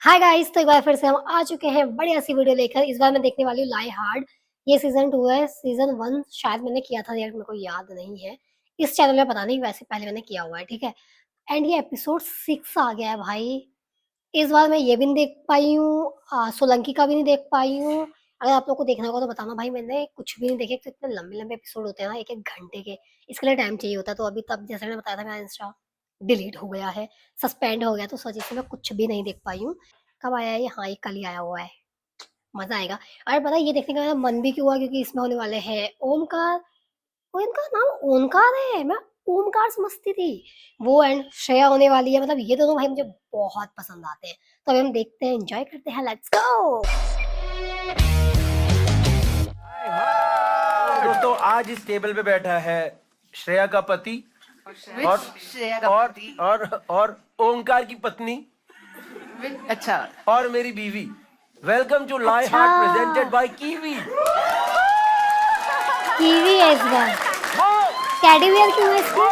Hi guys, तो एक बार फिर से हम आ चुके हैं बढ़िया सी वीडियो लेकर। इस बार मैं देखने वाली हूँ लाई हार्ड। ये सीजन 2 है। सीजन 1 शायद मैंने किया था, यार मेरे को याद नहीं है। इस चैनल में पता नहीं, वैसे पहले मैंने किया हुआ है, ठीक है। एंड ये एपिसोड 6 आ गया है भाई। इस बार मैं ये भी नहीं देख पाई हूँ, सोलंकी का भी नहीं देख पाई हूँ। अगर आप लोग को देखना होगा तो बताना भाई, मैंने कुछ भी नहीं देखे। तो इतने लंबे-लंबे एपिसोड होते हैं ना, 1-1 घंटे के। इसके लिए टाइम चाहिए होता है। तो अभी तब जैसे मैंने बताया था, मेरा इंस्टा डिलीट हो गया है, सस्पेंड हो गया, तो उस वजह से मैं कुछ भी नहीं देख पाई हूँ। कब आया है ये? हाँ, ये कल ही आया हुआ है। मज़ा आएगा। और पता है ये देखने का मेरा मन भी क्यों हुआ, क्योंकि इसमें होने वाले हैं ओमकार। वो इनका नाम ओमकार है, मैं ओमकार समझती थी। वो एंड श्रेया होने वाली है। मतलब ये दोनों भाई मुझे बहुत पसंद आते हैं। तो अभी हम देखते हैं, एंजॉय करते हैं। Let's go. दोस्तों, आज इस टेबल पे बैठा है श्रेया का पति और श्रेया का और पति? और ओंकार की पत्नी अच्छा, और मेरी बीवी। वेलकम टू लाई अच्छा। Heart presented by kiwi. Kiwi है इस बार। टेडी बियर क्यों है इसमें?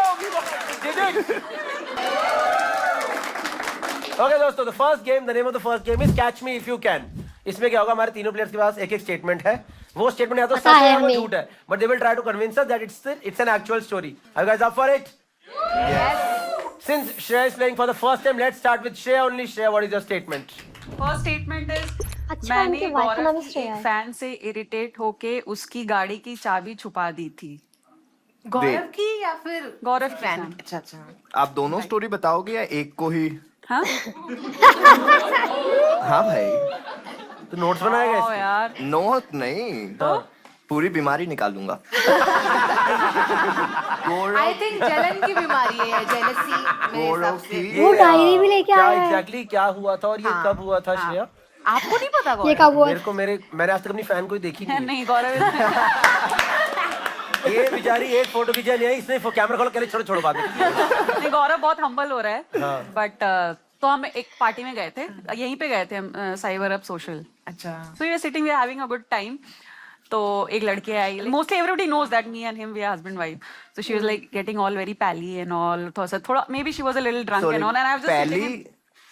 ओके दोस्तों, the first game, the name of the first game is catch me if you can. इसमें क्या होगा, हमारे तीनों प्लेयर्स के पास एक एक स्टेटमेंट है। वो स्टेटमेंट या तो सच है या वो झूठ है, but they will try to convince us that it's an actual story. Are you guys up for it? Since Shreya is playing for the first time, let's start with Shreya only. Shreya, what is your statement? First statement is अच्छा, मैंने उनके wife का नाम गौरव ही की श्रेया एक है। Fan से irritate होके उसकी गाड़ी की चाबी छुपा दी थी। गौरव की या फिर गौरव की फैन? अच्छा अच्छा, आप दोनों स्टोरी बताओगे या एक को ही? हाँ हाँ भाई, तो नोट्स बनाएगा ओ इसके? यार, नोट नहीं हाँ। पूरी बीमारी निकालूंगा। आई थिंक जलन की बीमारी है, जेलसी मेरे हिसाब से। वो डायरी भी लेके क्या आया है। एग्जैक्टली क्या हुआ था और ये कब हुआ था श्रेया? आपको नहीं पता ये गौरव? कब हुआ? मैंने आज तक अपनी फैन कोई देखी नहीं। नहीं गौरव ये बेचारी एक फोटो खींचा नहीं आई, इसने कैमरा खोला, कहले छोड़ो छोड़ो बात नहीं। नहीं, गौरव बहुत हम्बल हो रहा है। हाँ। बट तो हम एक पार्टी में गए थे, यहीं पे गए थे हम, साइबर अप सोशल। अच्छा, So we were sitting, we were having a good time. तो एक लड़की आई, mostly everybody knows that me and him we are husband wife. So she was like getting all very pally and all, थोड़ा maybe she was a little drunk and all, and I was just पहली?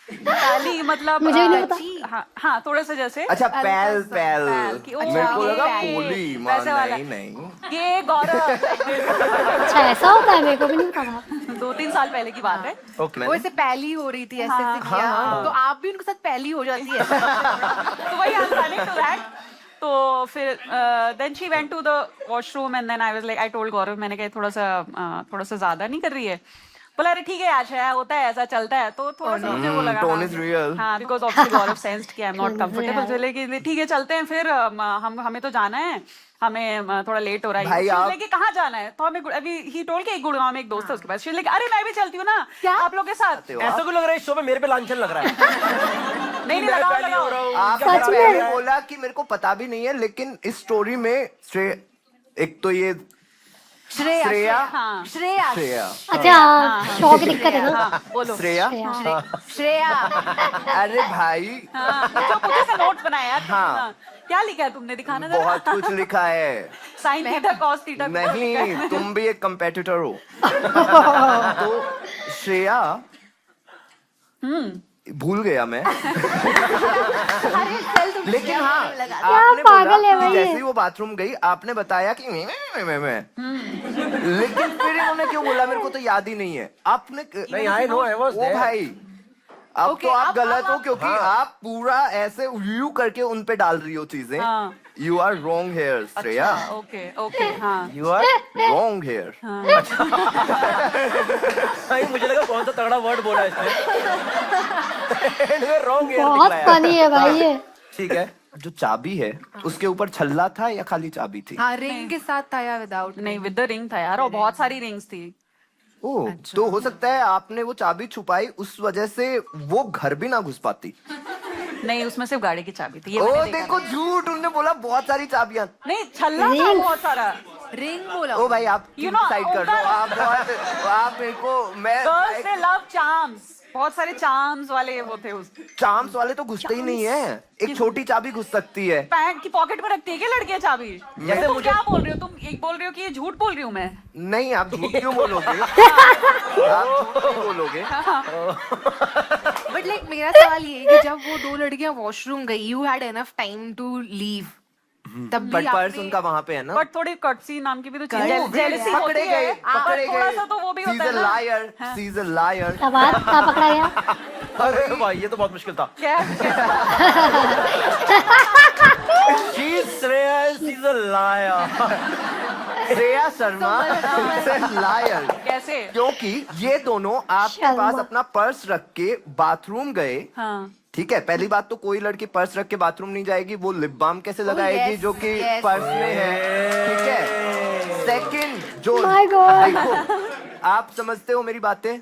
Pally मतलब मुझे भी नहीं पता। हाँ थोड़ा सा जैसे अच्छा, पैल पैल, कि ओ, मेरे को लगा ये पोली। वैसे वाला। नहीं नहीं, ये गौरव अच्छा, ऐसा होता है? मेरे को भी नहीं पता था। 2-3 साल पहले की बात है। ओके। वो ऐसे पहली हो रही थी, ऐसे हाँ, ऐसे किया। हाँ। तो आप भी उनके साथ पहली हो जाती है। तो वही I am planning to that. तो फिर then she went to the washroom and then I was like, I told Gaurav, मैंने कहा थोड़ा सा ज्यादा नहीं कर रही है? बोला अरे ठीक है यार, श्रेया होता है, ऐसा चलता है। तो थोड़ा सा मुझे वो लगा, tone is real. हाँ, बिकॉज ऑब्वियसली गौरव सेंस्ड कि आई एम नॉट कंफर्टेबल। तो लेकिन ठीक है चलते हैं फिर, हमें तो जाना है, हमें थोड़ा लेट हो रहा है। भाई, आप- लेकिन कहाँ जाना है? तो हमें अभी ही टोल्ड के एक गुड़गांव में एक दोस्त है उसके पास। लेकिन अरे मैं भी चलती हूँ ना आप लोग के साथ। ऐसा क्यों लग रहा है इस शो में मेरे पे लांछन लग रहा है? नहीं मैं लगाओ पहली हो रहा लगाओ। हूँ, आपने क्या सच खराब में? है? पहले बोला कि मेरे को पता भी नहीं है, लेकिन इस स्टोरी में एक तो ये श्रेया, श्रेया, हाँ श्रेया, श्रेया, अच्छा, शौक की दिक्कत है ना। हाँ बोलो। श्रेया। श्रेया। अरे भाई, हाँ, जो मुझे से नोट्स बनाया यार। हाँ। हाँ, क्या लिखा है तुमने, दिखाना जरा। बहुत कुछ लिखा है। साइन थीटा कॉस थीटा नहीं, तुम भी एक कंपेटिटर हो। तो श्रेया, भूल गया मैं। लेकिन हाँ, आपने पागल बोला है कि भाई जैसे ये। ही वो बाथरूम गई, आपने बताया कि मैं। लेकिन फिर इन्होंने क्यों बोला मेरे को तो याद ही नहीं है। आपने नहीं, I know, I was oh there. भाई, अब Okay, तो आप अब गलत हो, आप- क्योंकि आप पूरा ऐसे व्यू करके उन पे डाल रही हो चीजें। हाँ। You are wrong here Shreya, okay okay हाँ यू आर रॉन्ग हेयर। भाई, मुझे लगा कौन सा तगड़ा वर्ड बोला इसने। एंड में रॉन्ग एयर बहुत निकला फनी है भाई ये। ठीक है। जो चाबी है उसके ऊपर छल्ला था या खाली चाबी थी? हाँ, रिंग के साथ था या विदाउट? नहीं, विद द रिंग था यार, और बहुत सारी रिंग्स थी। ओह, तो हो सकता है आपने वो चाबी छुपाई, उस वजह से वो घर भी ना घुस पाती। नहीं, उसमें सिर्फ गाड़ी की चाबी थी, ये ओ मैंने देखा देखो, झूठ, उन्होंने बोला बहुत सारी चाबियां। था। नहीं, छल्ला था बहुत सारा। रिंग बोला। ओ भाई, आप You know, डिसाइड कर दो। आप मेरे को, मैं गर्ल्स दे लव चार्म्स, बहुत सारे चार्म्स वाले वो थे उस चार्म्स वाले तो घुसते ही नहीं है। एक छोटी चाबी घुस सकती है। पैंट की पॉकेट में रखती है क्या लड़कियां चाबी? जैसे तुम मुझे- क्या बोल रहे हो? तुम एक बोल रहे हो कि ये झूठ बोल रही हूँ मैं? नहीं, आप झूठ क्यों बोलोगे? आप झूठ क्यों बोलोगे? बट लाइक मेरा सवाल ये है कि जब वो दो लड़कियां वॉशरूम गई, you had enough time to leave, तब भी बट पर्स आपने उनका वहां पे है ना। बट थोड़ी कर्टसी नाम की भी तो चीज Courtesy जेलसी पकड़े होती गए, है, पकड़े थोड़ा गए। सा तो वो भी She's होता है a ना। liar, she's a liar. क्या बात, क्या पकड़ा गया? अरे भाई ये तो बहुत मुश्किल था। क्या She's Shreya, she's a liar. Shreya Sharma is a liar. कैसे? क्योंकि ये दोनों आपके शर्मा। पास अपना पर्स रख के बाथरूम गए। हाँ ठीक है, पहली बात तो कोई लड़की पर्स रख के बाथरूम नहीं जाएगी, वो लिप बाम कैसे लगाएगी yes, जो कि yes. पर्स में है। ठीक है, सेकंड जो My God. देखो, आप समझते हो मेरी बातें?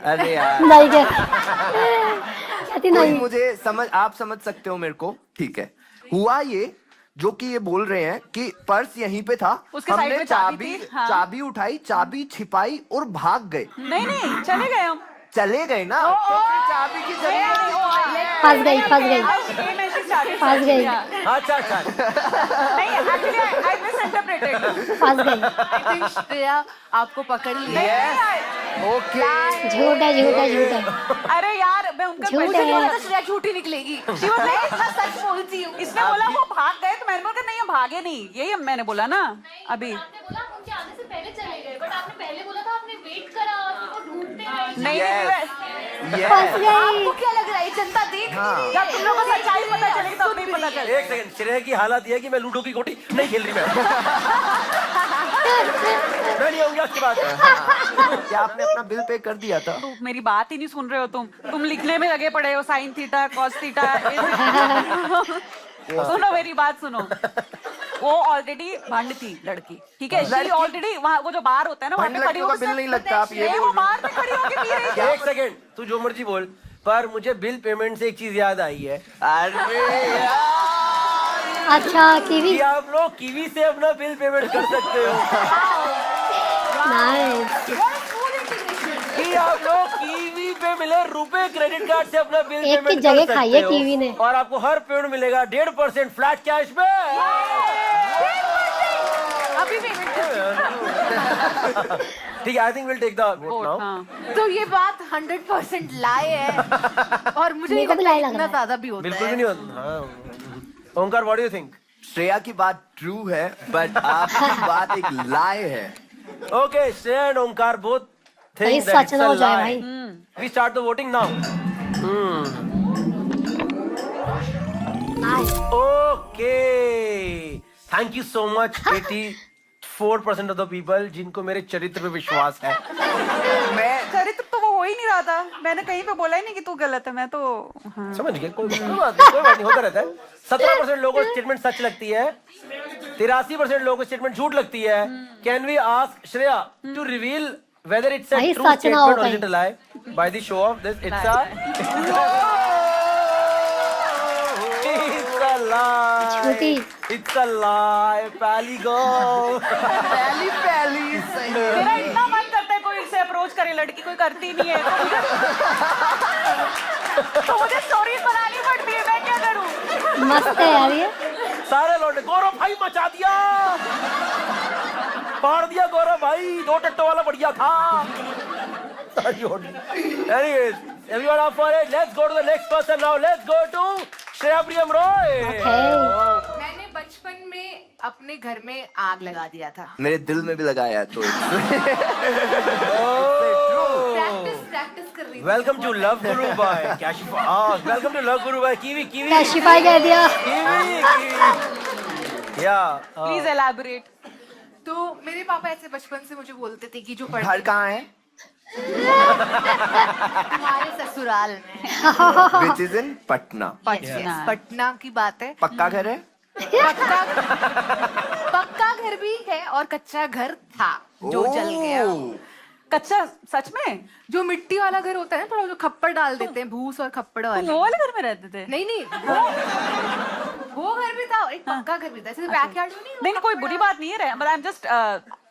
अरे यार नहीं क्या कहती कोई नहीं। मुझे समझ, आप समझ सकते हो मेरे को। ठीक है, हुआ ये जो कि ये बोल रहे हैं कि पर्स यहीं पे था, उसके साइड हमने में चाबी थी, हाँ। चाबी उठाई, चाबी छिपाई और भाग गए। नहीं चले गए हम। चले गए ना, तो फिर चाबी की जरूरत फंस गई, फंस गई, फंस गई, अच्छा अच्छा। नहीं एक्चुअली आई मिसइंटरप्रेटेड। फंस गई। आई थिंक श्रेया आपको पकड़ लिया। ओके। झूठ है, झूठ है, झूठ है। अरे यार मैं उनका झूठ question है। बोला तो श्रेया झूठी निकलेगी। She was like, मैं सच बोलती हूँ। इसने बोला वो भाग गए तो मैंने बोला नहीं हम भागे नहीं, यही मैंने बोला ना अभी। आपने बोला हम उनके आने से पहले चले गए, बट आपने पहले बोला था आपने वेट करा और फिर वो ढूंढते रहे। नहीं फंस गई। आपको क्या लग रहा है जनता देख हाँ। रही है? जब तुम लोगों को सच्चाई पता चलेगी तब नहीं पता चलेगा। एक सेकंड, श्रेया की हालत ये है कि मैं लूडो की गोटी नहीं खेल रही मैं नहीं आऊंगी उसके बाद। क्या आपने अपना बिल पे कर दिया था? तो मेरी बात ही नहीं सुन रहे हो तुम लिखने में लगे पड़े हो साइन थीटा कॉस थीटा। सुनो मेरी बात सुनो, वो ऑलरेडी भंड थी लड़की, ठीक है। शी ऑलरेडी वहाँ वो जो बार होता है ना वहाँ पे भंड खड़ी लड़कियों का होकर बिल नहीं लगता, आप ये वो बोल रहे बार में खड़ी होकर पी रही है। एक सेकंड, तू जो मर्जी बोल, पर मुझे बिल पेमेंट से एक चीज याद आई है अरे यार, अच्छा कीवी, कि आप लोग कीवी से अपना बिल पेमेंट कर सकते हो। नाइस। कि आप लोग कीवी पे मिले रुपए क्रेडिट कार्ड से अपना बिल एक की पेमेंट जगह कर सकते खाई है हो। कीवी ने। और आपको हर पेमेंट मिलेगा 1.5% फ्लैट कैश में। अभी पेमेंट ठीक है, I think will take the vote now. हाँ तो ये बात 100% लाए है और मुझे मेरे को भी लाई लग इतना रहा है। ज्यादा भी होता बिल्कुल भी है। नहीं होता। हाँ। Omkar, what do you think? Shreya की बात ट्रू है, बट आपकी बात एक लाए है। Okay, Shreya and Omkar both भाई think that सच it's ना a हो जाए lie. भाई। We start the voting now. Nice. Okay. Thank you so much, 84% of the people जिनको मेरे चरित्र पे विश्वास है। मैं चरित्र तो वो हो ही नहीं रहा था, मैंने कहीं पे बोला ही नहीं कि तू गलत है। मैं तो हाँ। समझ गए, कोई बात नहीं, होता रहता है। 17% लोगों को स्टेटमेंट सच लगती है, 83% लोगों को स्टेटमेंट झूठ लगती है। Can we ask Shreya to reveal whether it's a भाई true सच ना हो statement or कहीं। is it a lie by the show of this? It's a lie. झूठी। It's a lie. पहली go. पहली सही। मेरा इतना मन करता है कोई से अप्रोच करे, लड़की कोई करती नहीं है तो मुझे स्टोरीज बनानी पड़ती है, मैं क्या करूं? मस्त है यार ये। सारे लौटे, गौरव भाई मचा दिया, पाड़ दिया गौरव भाई, 2 टट्टों वाला बढ़िया था। Anyways, everyone up for it? Let's go to the next person now. Let's go to Shreya Priyam Roy. Okay. मैंने बचपन में अपने घर में आग लगा दिया था। मेरे दिल में भी लगाया है, तो प्रैक्टिस कर रही थी। Welcome to Love Guru Bhai. Kashifa. Welcome to Love Guru Bhai. Kiwi. Cashify कह दिया। Kiwi. Yeah. Please elaborate. तो मेरे पापा ऐसे बचपन से मुझे बोलते थे कि जो घर पढ़ते कहाँ है? तुम्हारे ससुराल में। Which is in Patna. Patna की बात है। पक्का घर है? पक्का घर भी है और कच्चा घर था जो जल गया। कच्चा सच में? जो मिट्टी वाला घर होता है ना, थोड़ा जो खप्पड़ डाल देते हैं, भूस और खप्पड़ वाले। वो वाले घर में रहते थे? नहीं वो घर भी था और एक पक्का घर भी था। ऐसे बैकयार्ड में नहीं। नहीं कोई बुरी बात नहीं है, but I am just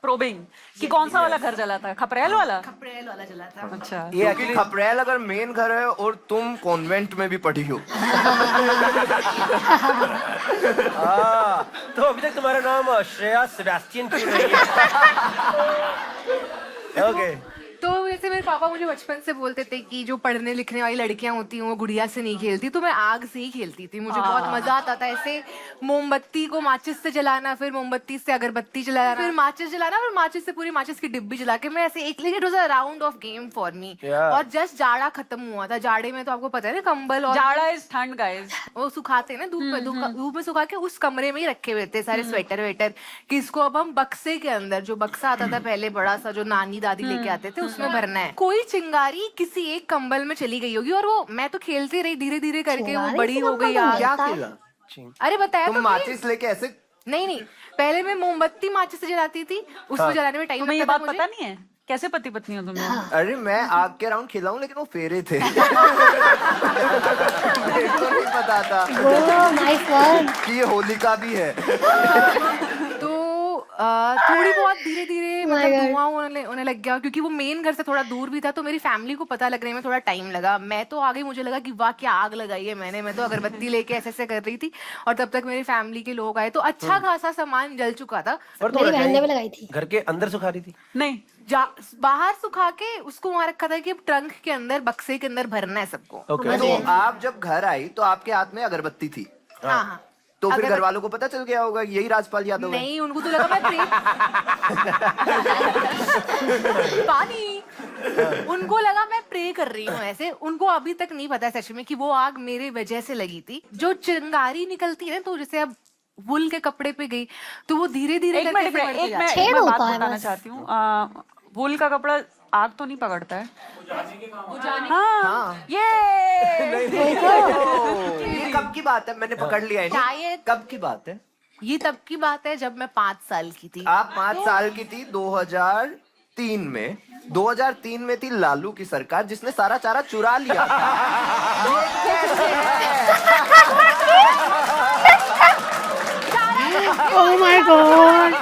probing कि कौन सा वाला घर जला था? खपरेल वाला? खपड़ेल वाला जला था। अच्छा। ये एक्चुअली खपरेल अगर मेन घर है और तुम कॉन्वेंट में भी पढ़ी हो। तो अभी तक तुम्हारा नाम श्रेया सेबेस्टियन क्यों नहीं है? Okay. तो जैसे मेरे पापा मुझे बचपन से बोलते थे कि जो पढ़ने लिखने वाली लड़कियां होती हैं वो गुड़िया से नहीं खेलती, तो मैं आग से ही खेलती थी। मुझे बहुत मजा आता था ऐसे मोमबत्ती को माचिस से जलाना, फिर मोमबत्ती से अगरबत्ती जलाना, फिर माचिस जलाना, फिर माचिस से पूरी माचिस की डिब्बी जला के मैं ऐसे एक, it was a round of game for me. और जस्ट जाड़ा खत्म हुआ था, जाड़े में तो आपको पता है ना कंबल और जाड़ा इज ठंड गाइस। वो सुखाते हैं ना धूप में, धूप में सुखा के उस कमरे में ही रखे हुए थे सारे स्वेटर वेटर कि इसको अब हम बक्से के अंदर, जो बक्सा आता था पहले बड़ा सा जो नानी दादी लेके आते थे, उसमें भरना है। कोई चिंगारी किसी एक कंबल में चली गई होगी और वो मैं तो खेलती रही धीरे धीरे करके, वो बड़ी हो गई आग। क्या खेला? अरे बताया तुम तो माचिस लेके ऐसे? नहीं, पहले मैं मोमबत्ती माचिस से जलाती थी, उसको जलाने में टाइम तुम्हें ये लगता था बात मुझे। पता नहीं है कैसे पति पत्नी हो तुम लोग? अरे मैं आग के राउंड खेला हूँ लेकिन वो फेरे थे। मेरे को नहीं पता था ओह नाइस वन। कि ये होलिका भी है। तो थोड़ी बहुत धीरे धीरे My मतलब God. धुआं होने लग गया, क्योंकि वो मेन घर से थोड़ा दूर भी था, तो मेरी फैमिली को पता लगने में थोड़ा टाइम लगा। मैं तो आगे, मुझे लगा कि वाह क्या आग लगाई है मैंने, मैं तो अगरबत्ती लेके ऐसे ऐसे कर रही थी, और तब तक मेरी फैमिली के लोग आए, तो अच्छा खासा सामान जल चुका था। पर मेरी बहन ने भी रजाई लगाई थी। घर के अंदर सुखा रही थी? नहीं, बाहर सुखा के उसको वहां रखा था कि अब ट्रंक के अंदर, बक्से के अंदर भरना है सबको। ओके। तो आप जब घर आई तो आपके हाथ में अगरबत्ती थी, हाँ। तो फिर घर वालों को पता चल गया होगा यही राजपाल यादव है। नहीं, उनको तो लगा मैं पानी, उनको लगा मैं प्रे कर रही हूँ ऐसे। उनको अभी तक नहीं पता है सच में कि वो आग मेरे वजह से लगी थी। जो चिंगारी निकलती है ना, तो जैसे अब वुल के कपड़े पे गई तो वो धीरे धीरे एक मिनट, छेद मैं बात होता है बताना बस। चाहती हूँ। वूल का कपड़ा आग तो नहीं पकड़ता है? हाँ, ये ये कब की बात है? मैंने पकड़ लिया है ना? शायद कब की बात है? ये तब की बात है जब मैं 5 साल की थी। आप 5 साल की थी 2003 में। 2003 में थी लालू की सरकार जिसने सारा चारा चुरा लिया। ये कैसे है? Oh my God.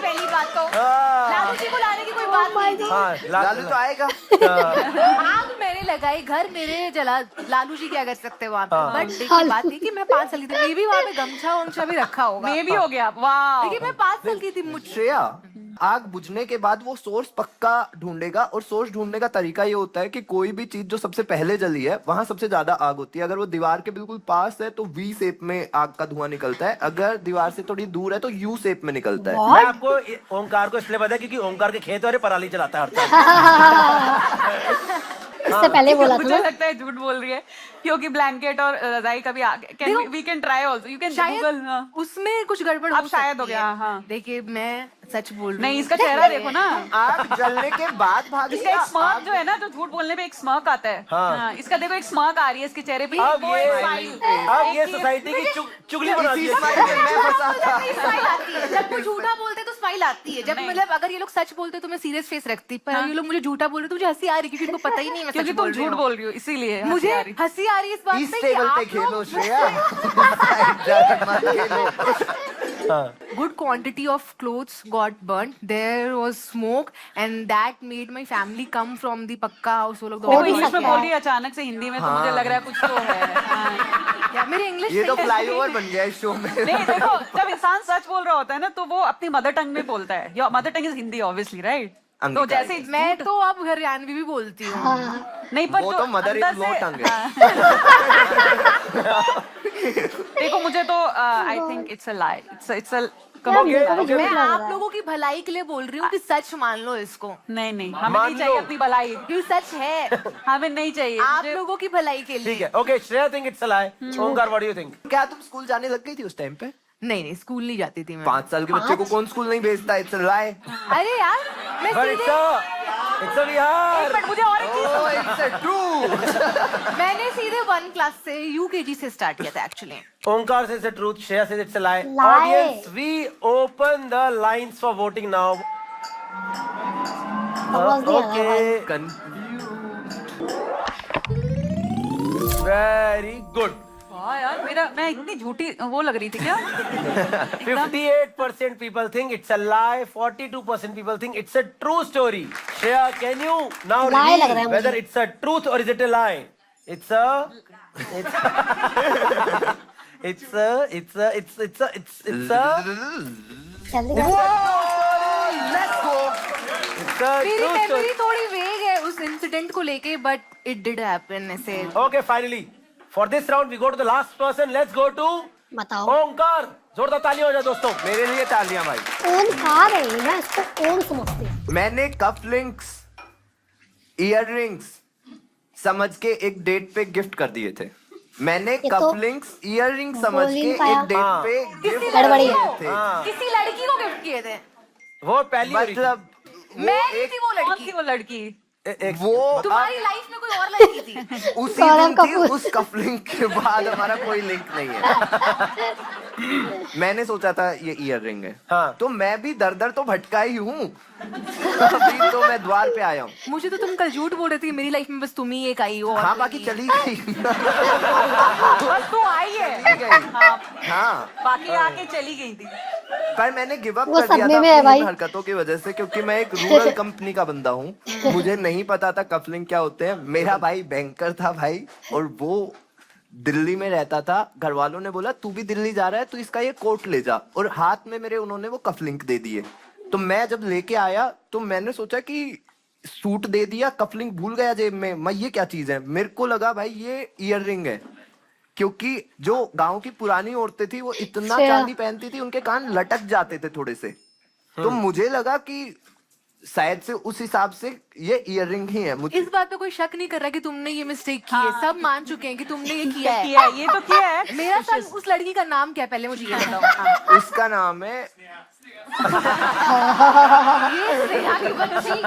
पहली बात तो लालू जी को लाने की कोई बात नहीं थी। हाँ, लालू तो आएगा। आग मैंने लगाई, घर मेरे जला, लालू जी क्या कर सकते वहाँ पे। बट देखिए बात थी कि मैं 5 साल की थी, मे भी वहाँ पे गमछा वमछा भी रखा होगा, मे भी हो गया। वाह, लेकिन मैं 5 साल की थी। श्रेया, आग बुझने के बाद वो सोर्स पक्का ढूंढेगा, और सोर्स ढूंढने का तरीका ये होता है कि कोई भी चीज जो सबसे पहले जली है वहां सबसे ज्यादा आग होती है। अगर वो दीवार के बिल्कुल पास है तो वी शेप में आग का धुआं निकलता है, अगर दीवार से थोड़ी दूर है तो यू शेप में निकलता है। मैं आपको ओंकार को इसलिए पता है क्योंकि ओंकार के खेत वाले पराली चलाता है हर साल। इससे पहले बोला था मुझे ना। लगता है झूठ बोल रही है, क्योंकि ब्लैंकेट और रजाई कभी we can try also, you can Google. शायद उसमें कुछ गड़बड़ अब हो शायद हो सकती गया, है। हाँ। देखिए मैं सच बोल रही नहीं, हूँ। इसका चेहरा देखो ना, आग जलने के बाद भागी। इसका एक स्मार्क जो है ना, जो झूठ बोलने पे एक स्मार्क आता है। हाँ। हाँ, इसका देखो एक स्मार्क आ रही है इसके चेहरे पे। अब वो एक ये smile। सोसाइटी की चुगली बना दी इसी है। स्माइल में मैं फंसा था। स्माइल आती है जब वो झूठा बोलते तो स्माइल आती है। जब मतलब अगर ये लोग सच बोलते तो मैं सीरियस फेस रखती, पर ये लोग मुझे झूठा बोल रहे तो मुझे हंसी आ रही, क्योंकि इनको पता ही नहीं मैं क्योंकि सच तुम बोल रही झूठ हूँ। बोल रही हो, इसीलिए मुझे हंसी आ रही। हंसी आ रही है इस बात इस से कि टेबल पे आप खेलो लोग श्रेया। मत खेलो। good quantity of clothes got burnt. There was smoke and that made my family come from the पक्का house. वो लोग हो देखो भी इंग्लिश में सकता बोल है। रही है अचानक से हिंदी में, तो मुझे लग रहा है कुछ तो है। हाँ। या मेरी इंग्लिश ये तो फ्लाईओवर बन गया इस शो में। नहीं देखो, जब इंसान सच बोल रहा होता है ना, तो वो अपनी मदर टंग में बोलता है। Your mother tongue is Hindi obviously, right? तो अंगिका जैसे ही मैं तो अब हरियाणवी भी बोलती हूँ। नहीं, पर वो जो तो मदर इन अंदर लॉ से- टंग है। देखो मुझे तो I think it's a lie, it's a मैं आप लोगों की भलाई के लिए बोल रही हूँ कि सच मान लो इसको, नहीं नहीं, हमें मान नहीं चाहिए लो। अपनी भलाई, क्योंकि सच है। हमें नहीं चाहिए। आप मुझे- लोगों की भलाई के ठीक लिए। है, okay, Shreya think it's a lie. Omkar what do you think? क्या तुम स्कूल जाने लग गई थी उस टाइम पे? नहीं, स्कूल नहीं जाती थी मैं। 5 साल के बच्चे को कौन स्कूल नहीं भेजता? इट्स अ लाई। अरे यार मैं बट सीधे इट्स अ बिहार। बट मुझे और एक चीज ओह, इट्स अ ट्रू। मैंने सीधे 1 क्लास से UKG से स्टार्ट किया था actually. Onkar says the truth, Shreya says it's a lie. Lie. Audience, we open the lines for voting now. आवाज नहीं आ रहा Okay, very good. हाँ यार, मैं इतनी झूठी वो लग रही थी क्या? 58% people think it's a lie. 42% people think it's a true story. Shreya, can you now Lie लग रहा है reveal मुझे। whether it's a truth or is it a lie? It's a जल्दी कर। Let's go. it's a मेरी true story. Memory थोड़ी वेग है, उस इंसिडेंट को लेके, बट इट डिड हैपन ऐसे। Okay, finally, for this round we go to the last person. Let's go to बताओ। ओंकार। जोरदार ताली हो जाए दोस्तों। मेरे लिए तालियां भाई। ओंकार है, मैं इसको ओम समझती हूँ। मैंने कफ लिंक्स, ईयर रिंग्स समझ के एक डेट पे गिफ्ट कर दिए थे। मैंने ये कफ तो लिंक्स, ईयर रिंग समझ बोल ही के नहीं पाया। एक डेट पे गिफ्ट कर गड़बड़ी दिए है। थे। हाँ, किसी लड़की को गिफ्ट किए थे। वो पहली हो रही थी। मतलब मैं नहीं थी वो कौन लड़की। थी वो लड़की? वो तुम्हारी लाइफ में कोई और लड़की थी। उसी सौरभ दिन थी, कपूर। उस कफ लिंक के बाद हमारा कोई लिंक नहीं है। मैंने सोचा था ये ईयर रिंग है, हाँ। तो मैं भी दर दर तो भटका ही हूँ। अभी तो मैं द्वार पे आया हूँ। मुझे तो तुम कल झूठ बोल रहे थे कि मेरी लाइफ में बस तुम ही एक आई हो। और हाँ, कोई बाकी नहीं है। चली गई। बस तू आई है। चली गई। हाँ, हाँ, बाकी आके चली गई थी। पर मैंने गिव अप वो कर दिया सदमे था में है अपनी भाई। इन हरकतों की वजह से, क्योंकि मैं एक रूरल कंपनी का बंदा हूँ। मुझे नहीं पता था कफलिंग क्या होते हैं। मेरा भाई बैंकर था भाई, और वो दिल्ली में रहता था। घर वालों ने बोला तू भी दिल्ली जा रहा है तो इसका ये कोट ले जा, और हाथ में मेरे उन्होंने वो कफलिंग दे दिए। तो मैं जब लेके आया तो मैंने सोचा कि सूट दे दिया, कफलिंग भूल गया जेब में। मैं ये क्या चीज है, मेरे को लगा भाई ये ईयर रिंग है, क्योंकि जो गांव की पुरानी औरतें थी वो इतना अच्छा। चांदी पहनती थी, उनके कान लटक जाते थे थोड़े से। तो मुझे लगा कि शायद से उस हिसाब से ये ईयर रिंग ही है। मुझे इस बात पे कोई शक नहीं कर रहा कि तुमने ये मिस्टेक की है। सब मान चुके हैं कि तुमने ये किया है। किया है, ये तो किया है। मेरा सन, उस लड़की का नाम क्या है पहले मुझे ये बताओ। उसका नाम है ये श्रेया की बच्ची।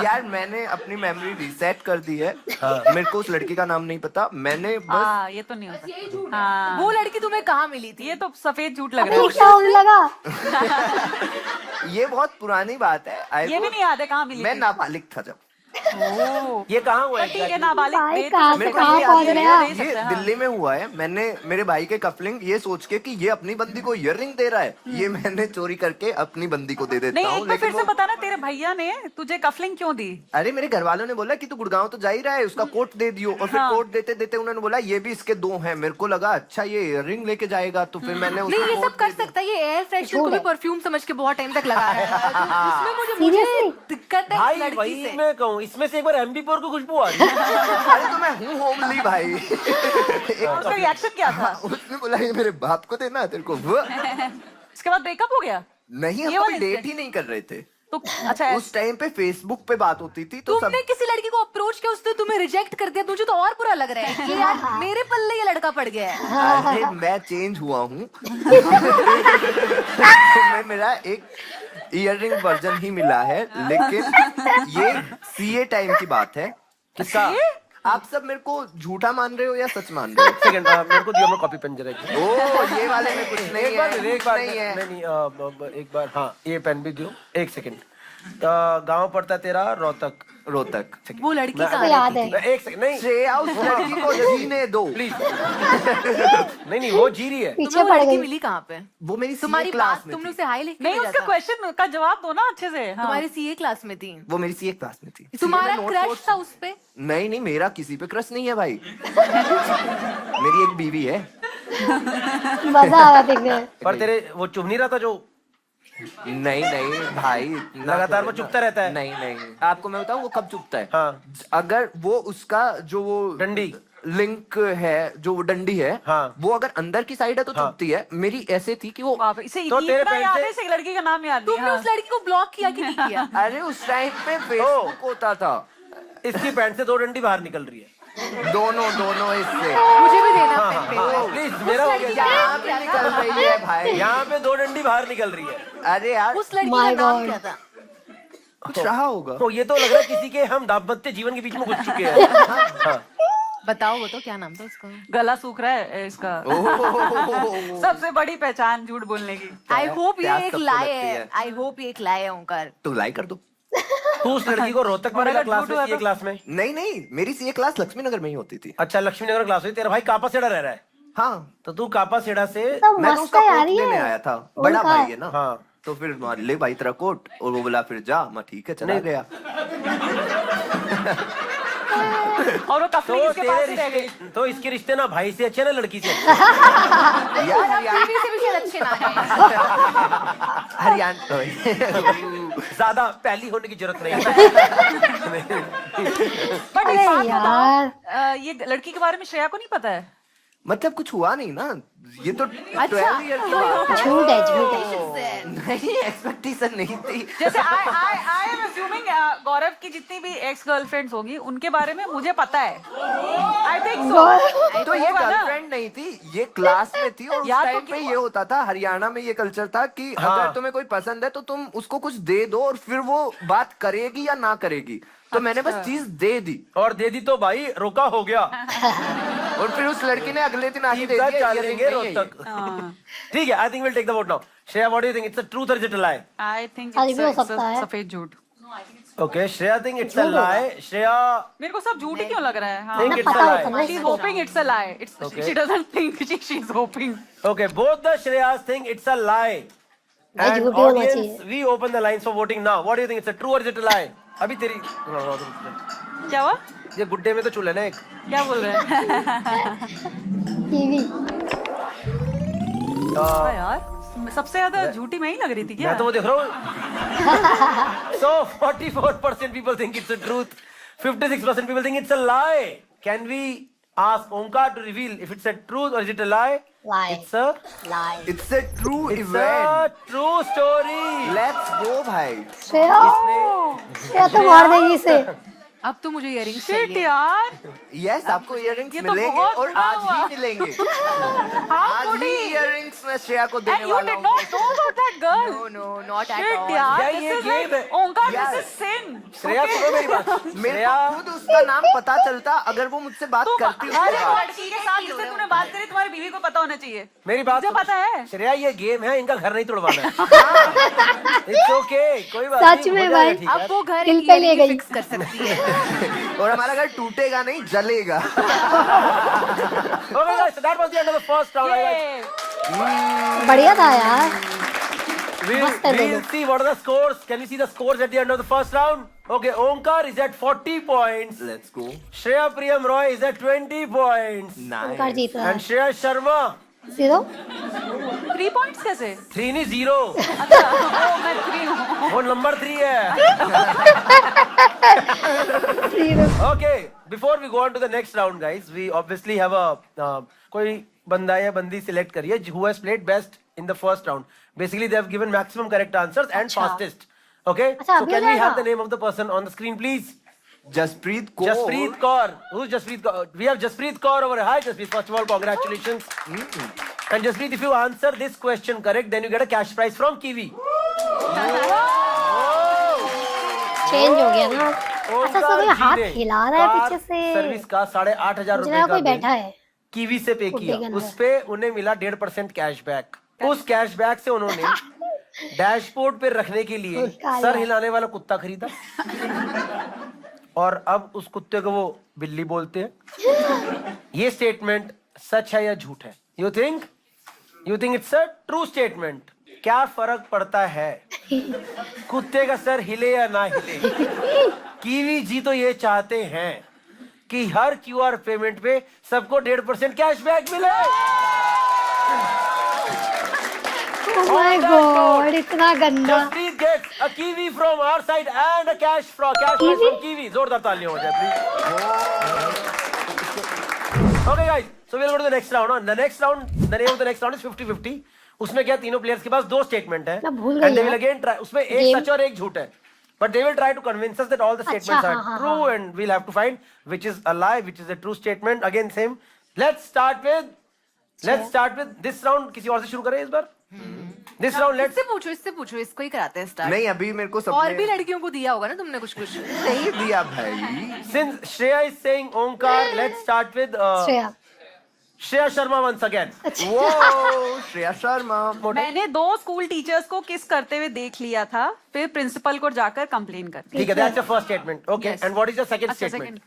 यार, मैंने अपनी मेमोरी रीसेट कर दी है। मेरे को उस लड़की का नाम नहीं पता। मैंने बस हाँ, ये तो नहीं हो सकता। हाँ, वो लड़की तुम्हें कहाँ मिली थी? ये तो सफेद झूठ लग अबे रहा ये क्या होने लगा? ये बहुत पुरानी बात है। है। ये भी नहीं याद है कहाँ मिली मैं थी। नाबालिग था जब। ओह, ये कहाँ हुआ तो है ठीक है, exactly? नाबालिग भाई, दे तो कहाँ सकते मेरे को हैं। कहाँ ये पहुंच याद रहे है, हैं आप? दे सकते ये हैं, हाँ। दिल्ली में हुआ है। मैंने मेरे भाई के कफलिंग ये सोच के कि ये अपनी बंदी को ईयर रिंग दे रहा है, ये मैंने चोरी करके अपनी बंदी को दे देता नहीं, हूँ। एक बार फिर लेकिन से वो, बता ना, तेरे भैया ने तुझे कफलिंग क्यों दी? अरे मेरे घर वालों ने बोला कि तू गुड़गांव तो जा ही रहा है, उसका कोट दे दियो। और फिर हाँ। कोट देते देते उन्होंने बोला ये भी इसके 2 हैं। मेरे को लगा अच्छा ये ईयर रिंग लेके जाएगा, तो फिर मैंने नहीं, उसको ये कोट सब कर दे दिया। सकता है। ये एयर फ्रेशनर को झूठ भी है। परफ्यूम समझ के बहुत टाइम तक लगा रहा है। तो इसमें मुझे Seriously? दिक्कत है इस भाई लड़की वही से। मैं कहूँ, इसमें से एक बार एमबी4 को खुशबू आ रही है। अरे तो मैं हूँ होमली भाई। उसका रिएक्शन क्या था? उसने बोला ये मेरे बाप को देना तेरे को। वो उसके बाद ब्रेकअप हो गया? नहीं, ये हम वाला कोई डेट incident? ही नहीं कर रहे थे। तो अच्छा, उस टाइम पे फेसबुक पे बात होती थी, तो तुमने किसी लड़की को अप्रोच किया, उसने तुम्हें रिजेक्ट कर दिया, मुझे तो और बुरा लग रहा है कि यार मेरे पल्ले ये लड़का पड़ गया है। अरे मैं चेंज हुआ हूँ। तुम्हें मेरा एक ईयर रिंग वर्जन ही मिला है, लेकिन ये सीए टाइम की बात है। किसका? आप सब मेरे को झूठा मान रहे हो या सच मान रहे हो? सेकंड, मेरे को दियो, मैं कॉपी पेन जरा एक। ओ, ये वाले में कुछ नहीं एक बार है, एक बार नहीं है। नहीं, एक बार, हाँ, ये पेन भी दियो। एक सेकंड। गांव पड़ता तेरा रोहतक। रोहतक। वो लड़की मैं- कहाँ तो याद रहती है। थी? एक सेकंड, नहीं श्रेया उस लड़की को जीने दो प्लीज। नहीं, वो जी रही है। पीछे तुम्हें वो पड़ लड़की गई। मिली कहाँ पे? वो मेरी तुम्हारी सीए क्लास बात में तुमने थी। उसे हाई लिख के नहीं, भेजा उसका था। क्वेश्चन का जवाब दो ना अच्छे से। हाँ। तुम्हारी सीए क्लास में थी। वो मेरी सीए क्लास में थी। तुम्हारा CA में क्रश नोट्स- था उस पे? नहीं नहीं, मेरा किसी पे क्रश नहीं है भाई। मेरी एक बीवी है। मजा आ रहा देखने में। पर तेरे वो चुभ नहीं रहा था जो नहीं नहीं भाई, इतना लगातार तो वो चुभता रहता है? नहीं नहीं, आपको मैं बताऊं वो कब चुभता है? हाँ। अगर वो उसका जो वो डंडी लिंक है, जो वो डंडी है, हाँ। वो अगर अंदर की साइड है तो हाँ। चुभती है। मेरी ऐसे थी कि वो, बाप रे, इसे तो तेरे इतना पेन याद से- है, इसे लड़की का नाम याद नहीं। तुमने हाँ। उस लड़की को ब्लॉक किया कि नहीं किया? अरे उस टाइम पे फेसबुक होता था। इसकी पैंट से 2 डंडी बाहर निकल रही है। दोनों दोनों इससे मुझे भी देना हाँ, पेन हाँ, पे। प्लीज, मेरा हो लड़की गया। यहाँ पे निकल रही है भाई। यहाँ पे 2 डंडी बाहर निकल रही है। अरे यार, उस लड़की का My नाम God. क्या था? कुछ रहा होगा। तो ये तो लग रहा है किसी के हम दाम्पत्य जीवन के बीच में घुस चुके हैं। हाँ। बताओ वो तो क्या नाम था उसका? गला सूख रहा है इसका। ओह। सबसे बड़ी पहचान झूठ बोलने की। आई होप ये प्यास एक सबको लाए लगती है। है। आई होप ये एक लाए है ओंकार। तो लाइक कर दो। तू उस लड़की को रोहतक में और मिला अगर क्लास झूठ में, हुआ सीए तो? क्लास में? नहीं नहीं, मेरी सीए क्लास लक्ष्मी नगर में ही होती थी। अच्छा, लक्ष्मी नगर क्लास हुई। तेरा भाई कापा सेड़ा रह रहा है, हाँ, तो तू कापा सेड़ा से तो मैं तो मस्त उसका है यार कोट ये। लेने आया था। बड़ा उनका- भाई है ना। हाँ। तो फिर ले भाई तेरा कोट, और वो बोला फिर जा। मैं ठीक है, चला नहीं। गया। और वो कफली तो इसके पास ही रह गई। तो इसके रिश्ते ना भाई से अच्छे ना लड़की से अच्छे? यार बीवी से भी शायद अच्छे ना है। हरियाणा ज्यादा पहली होने की जरूरत नहीं है। बट अरे यार ये लड़की के बारे में श्रेया को नहीं पता है। मतलब कुछ हुआ नहीं ना, ये तो 12 ईयर की बात है। झूठ है झूठ है नहीं, एक्सपेक्टेशन नहीं थी। जैसे आई एम अज्यूमिंग गौरव की जितनी भी एक्स गर्लफ्रेंड्स होगी उनके बारे में मुझे पता है। I think so. तो ये गर्लफ्रेंड नहीं थी, ये क्लास में थी, और उस या तो टाइम पे ये होता था, हरियाणा में ये कल्चर था कि अगर तुम्हें कोई पसंद है तो तुम उसको कुछ दे दो और फिर वो बात करेगी या ना करेगी। तो मैंने बस चीज दे दी और दे दी तो भाई रोका हो गया। और फिर उस लड़की ने अगले दिन आके दे सीधा दिया, चलेंगे earring नहीं है रोहतक। ठीक है, I think will take the vote now. Shreya, what do you think, it's a truth और is it a lie? I think आज भी हो सकता है। सफेद झूठ। Okay, Shreya think it's a lie. Shreya मेरे को सब झूठ ही क्यों लग रहा है? हाँ। think ना it's a पता lie. होता ना She's इसको। hoping it's a lie. Okay. She doesn't think she's hoping. okay, both the Shreyas think it's a lie. भाई And झूठ ही होना audience, चाहिए। we open the lines for voting now. What do you think, it's a true or is it a lie? अभी तेरी क्या हुआ? ये गुड्डे में तो चूल्हे ना एक। क्या बोल रहे हैं? कीवी हाँ यार, सबसे ज्यादा झूठी मैं ही लग रही थी क्या? मैं तो वो देख रहा हूँ। So 44% people think it's a truth. 56% people think it's a lie. Can we ask Omkar to reveal if it's a truth or is it a lie? Lie. It's a lie It's a true it's event. a true story. Let's go भाई। श्रेया श्रेया तो मार देगी इसे। अब तो मुझे earrings Shit चाहिए। यार, यस, आपको इयररिंग्स ये तो मिलेंगे बहुत और बुरा आज हुआ। ही मिलेंगे। how आज could ही he? इयररिंग्स मैं श्रेया को And देने you वाला did हूँ। not know about that girl. No, no, not at Shit all. यार, यार, this ये is game like, है। Omkar, यार। this is sin. श्रेया सुनो मेरी बात। मेरे श्रेया को खुद उसका नाम पता चलता अगर वो मुझसे बात तुम करती हर उसके एक बाद। लड़की के साथ जिससे तूने बात करी तुम्हारी बीवी को पता होना चाहिए। मेरी बात मुझे सुन। पता है। श्रेया, ये गेम है, इनका घर नहीं तोड़वाना है। It's okay, कोई बात सच नहीं, में हो जाएगा, भाई। ठीक है। अब वो घर दिल पे ले गई। फिक्स कर सकती है। और हमारा घर टूटेगा नहीं, जलेगा। Okay guys, so that was the end of the first round. Yay. बढ़िया था यार। We'll मस्त है we'll दोनों। see what are the scores. Can we see the scores at the end of the first round? Okay, Omkar is at 40 points. Let's go. Shreya Priyam Roy is at 20 points. Onkar Nice. जीत रहा And Shreya Sharma, है। Zero 3 points कैसे? 3 नहीं 0. अच्छा, ओ, मैं 3 हूँ। वो number 3 है. Zero Okay, before we go on to the next round, guys, we obviously have a कोई बंदा या बंदी select करिए who has played best in the first round. Basically, they have given maximum correct answers and अच्छा। fastest. Okay, अच्छा, so अभी can हो we have जाएगा? the name of the person on the screen, please? Jaspreet Kaur. Jaspreet Kaur. Who's Jaspreet Kaur? We have Jaspreet Kaur over here. Hi, Jaspreet. First of all, congratulations. And Jaspreet, if you answer this question correct, then you get a cash prize from Kiwi. Change हो गया ना। अच्छा तो ये हाथ हिला रहा है पीछे से। सर्विस का 8,500 मुझे रुपए लगा का कोई बिल बैठा है। कीवी से पे गुड्डे किया, के अंदर। उस पे उन्हें मिला 1.5% कैशबैक। उस कैशबैक से उन्होंने डैशबोर्ड पे रखने के लिए काला। सर हिलाने वाला कुत्ता खरीदा और अब उस कुत्ते को वो बिल्ली बोलते हैं। ये स्टेटमेंट सच है या झूठ है? You think it's a true statement? क्या फर्क पड़ता है कुत्ते का सर हिले या ना हिले? कीवी जी तो ये चाहते हैं कि हर क्यूआर पेमेंट पे सबको 1.5% कैशबैक मिले। ओह माय गॉड इतना गंदा। Jaspreet gets a kiwi from our side and a cash prize from Kiwi. जोरदार तालियां हो जाए please. Okay guys, so we'll go to the next round. The next round, the name of the next round is 50-50. उसमें क्या तीनों players के पास 2 statement है मैं भूल and they गई will again try. उसमें एक Game. सच और एक झूठ है. But they will try to convince us that all the statements हाँ, are हाँ, true and we'll have to find which is a lie, which is a true statement. Again same. Let's start with this round. किसी और से शुरू करें इस बार? This round let's इससे पूछो इसको ही कराते हैं स्टार्ट। नहीं, अभी मेरे को और सबने भी लड़कियों को दिया होगा ना तुमने कुछ कुछ। नहीं दिया भाई। since Shreya is saying Omkar, let's start with Shreya Shreya Sharma once again. वो श्रेया शर्मा। मैंने 2 स्कूल टीचर्स को किस करते हुए देख लिया था, फिर प्रिंसिपल को जाकर कंप्लेन कर दी। ठीक है, that's your first statement. Okay, Yes. and what is your second अच्छा, statement? second.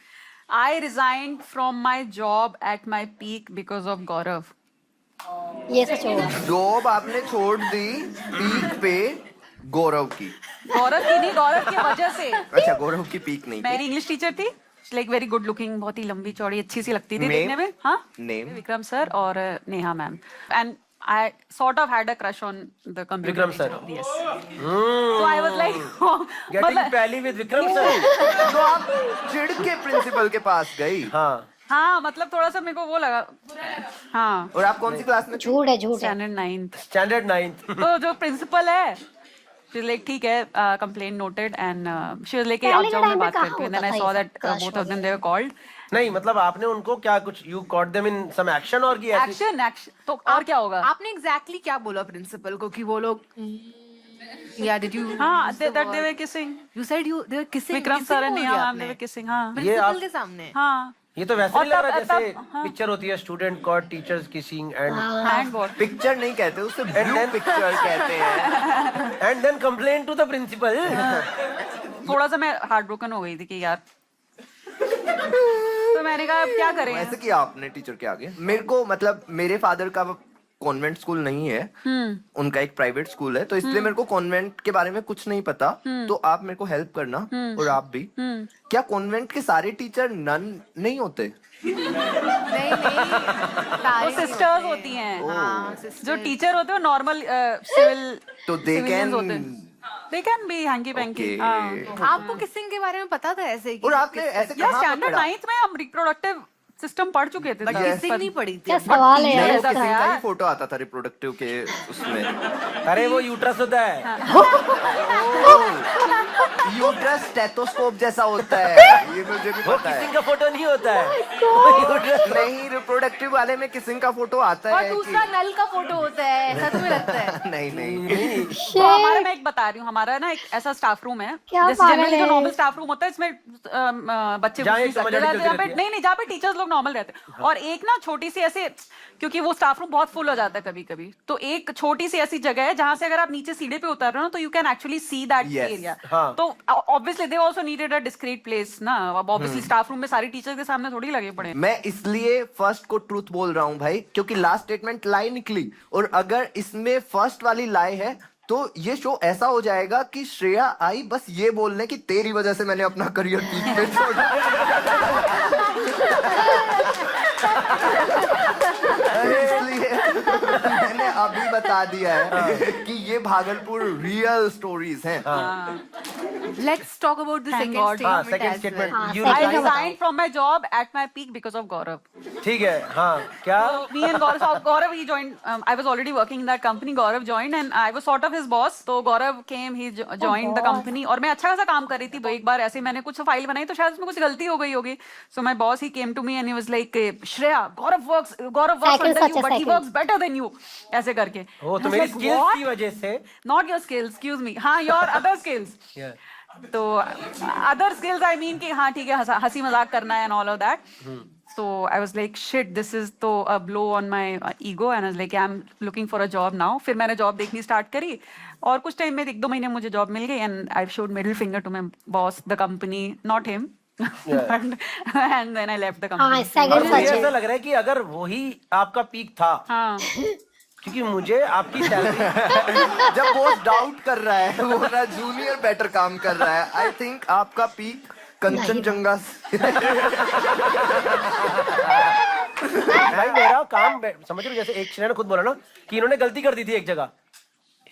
I resigned from my job at my peak because of Gaurav. ये सच होगा। जॉब आपने छोड़ दी पीक पे गौरव की। गौरव की नहीं, गौरव की वजह से। अच्छा, गौरव की पीक नहीं थी। मेरी इंग्लिश टीचर थी, लाइक वेरी गुड लुकिंग, बहुत ही लंबी चौड़ी अच्छी सी लगती थी Name? देखने में। हाँ, Name? विक्रम सर और Neha ma'am. And I sort of had a crush on the computer Vikram sir. teacher. Yes. So I was like, Getting pally with Vikram sir. तो आप चिढ़ के प्रिंसिपल के पास गई हाँ हाँ मतलब थोड़ा सा मेरे को वो लगा हाँ और आप कौन सी क्लास में थी? झूठ है झूठ है स्टैंडर्ड 9th स्टैंडर्ड 9th तो जो प्रिंसिपल है शी लाइक ठीक है complain noted and she was like आप पहले के जाओ time मैं में बात कहाँ करती हूँ देन होता आई था सॉ ये दैट सब crush both of them they were called नहीं मतलब आपने उनको क्या कुछ you caught them in some action और की ऐसी एक्शन तो और क्या होगा आपने एग्जैक्टली क्या बोला प्रिंसिपल को कि वो लोग या डिड यू हाँ that they were kissing you said you they were kissing Vikram sir and Neha ma'am they were kissing हाँ प्रिंसिपल के सामने हाँ ये तो वैसे और नहीं लग रहा तब- जैसे तब- हाँ। पिक्चर होती है student caught teachers kissing and and what picture नहीं कहते उसे ब्लू पिक्चर कहते हैं and then complain to the principal थोड़ा सा मैं हार्ट ब्रोकन हो गई थी कि यार तो मैंने कहा अब क्या करें ऐसे किया आपने टीचर के आगे? मेरे को मतलब मेरे फादर का कॉन्वेंट स्कूल नहीं है, उनका एक प्राइवेट स्कूल है, तो इसलिए मेरे को कॉन्वेंट के बारे में कुछ नहीं पता। तो आप मेरे को हेल्प करना और आप भी। क्या कॉन्वेंट के सारे टीचर नन नहीं होते? नहीं वो सिस्टर्स होती हैं हाँ, जो टीचर होते हैं नॉर्मल सिविल तो they can- they can be hanky panky Okay. आपको किसिंग के बारे में पता था ऐसे कि और आपने ऐसे या कहाँ स्टैंडर्ड पकड़ा? 9th में हम रिप्रोडक्टिव सिस्टम पढ़ चुके थे बट तब। किसिंग नहीं पड़ी थी क्या सवाल है नहीं, यार वो ऐसा इसका? किसी का यार। ही फोटो आता था रिप्रोडक्टिव के उसमें। अरे वो यूट्रस होता है यूट्रस स्टेथोस्कोप जैसा होता है, ये मुझे भी वो पता है। किसिंग का फोटो नहीं होता है यूट्रस नहीं, रिप्रोडक्टिव वाले में किसिंग का फोटो आता और है दूसरा नल का फोटो होता है ऐसा तुम्हें लगता है? नहीं नहीं तो हमारा मैं एक बता रही हूँ हमारा ना एक ऐसा स्टाफ रूम है क्या जैसे पागल जनरली जो है? नॉर्मल स्टाफ रूम होता है इसमें बच्चे जहाँ घुस नहीं एक समझ सकते वाली जहाँ पे चलती रहती है। नहीं जहाँ पे टीचर्स लोग नॉर्मल रहते हैं और एक ना छोटी सी ऐसे क्योंकि वो स्टाफ रूम बहुत फुल हो जाता है कभी कभी तो एक छोटी सी ऐसी जगह है जहाँ से अगर आप नीचे सीढ़े पे उतर रहे हो ना तो you can actually see that Yes. Area हाँ। तो obviously they also needed a discrete place ना अब ऑब्वियसली स्टाफ रूम में सारी टीचर्स के सामने थोड़ी लगे पड़े हैं। मैं इसलिए फर्स्ट को ट्रूथ बोल रहा हूँ भाई, क्योंकि लास्ट स्टेटमेंट लाई निकली और अगर इसमें फर्स्ट वाली लाई है तो ये शो ऐसा हो जाएगा कि श्रेया आई बस ये बोलने की तेरी वजह से मैंने अपना करियर पीक पे छोड़ा। इसलिए मैंने अभी बता दिया है कि ये भागलपुर रियल स्टोरीज हैं। Let's talk about the Thank second God. हाँ statement second as statement well. You second I का resign resigned from my job at my peak because of Gaurav. ठीक है हाँ क्या So me and Gaurav he joined. I was already working in that company. Gaurav joined and I was sort of his boss. So Gaurav came, he joined the company. और मैं अच्छा खासा काम कर रही थी. एक बार ऐसे मैंने कुछ फाइल बनाई तो शायद उसमें कुछ गलती हो गई होगी. So my boss he came to me and he was like, Shreya, Gaurav works Second, under such you, a but he second. works better than you. ऐसे करके. वो तो I was मेरी like, स्किल्स "What?" की वजह से Not your skills, excuse me. हाँ, your other skills. Yeah. तो अदर स्किल्स आई मीन कि हाँ ठीक है हंसी मजाक करना है and all of that so I was like shit this is तो a blow on my ego and I was like I am looking for a job now फिर मैंने जॉब देखनी स्टार्ट करी और कुछ टाइम में 1-2 महीने मुझे जॉब मिल गई and I showed middle finger to my boss the company not him and then I left the हाँ कंपनी और सेकंड मुझे सच ऐसा है लग रहा है कि अगर वही आपका पीक था हाँ क्योंकि मुझे आपकी सैलरी जब वो डाउट कर रहा है वो ना जूनियर बेटर काम कर रहा है, आई थिंक आपका पीक कंचनजंगा भाई मेरा काम समझ रहे हो जैसे एक श्रेया ने खुद बोला ना कि इन्होंने गलती कर दी थी एक जगह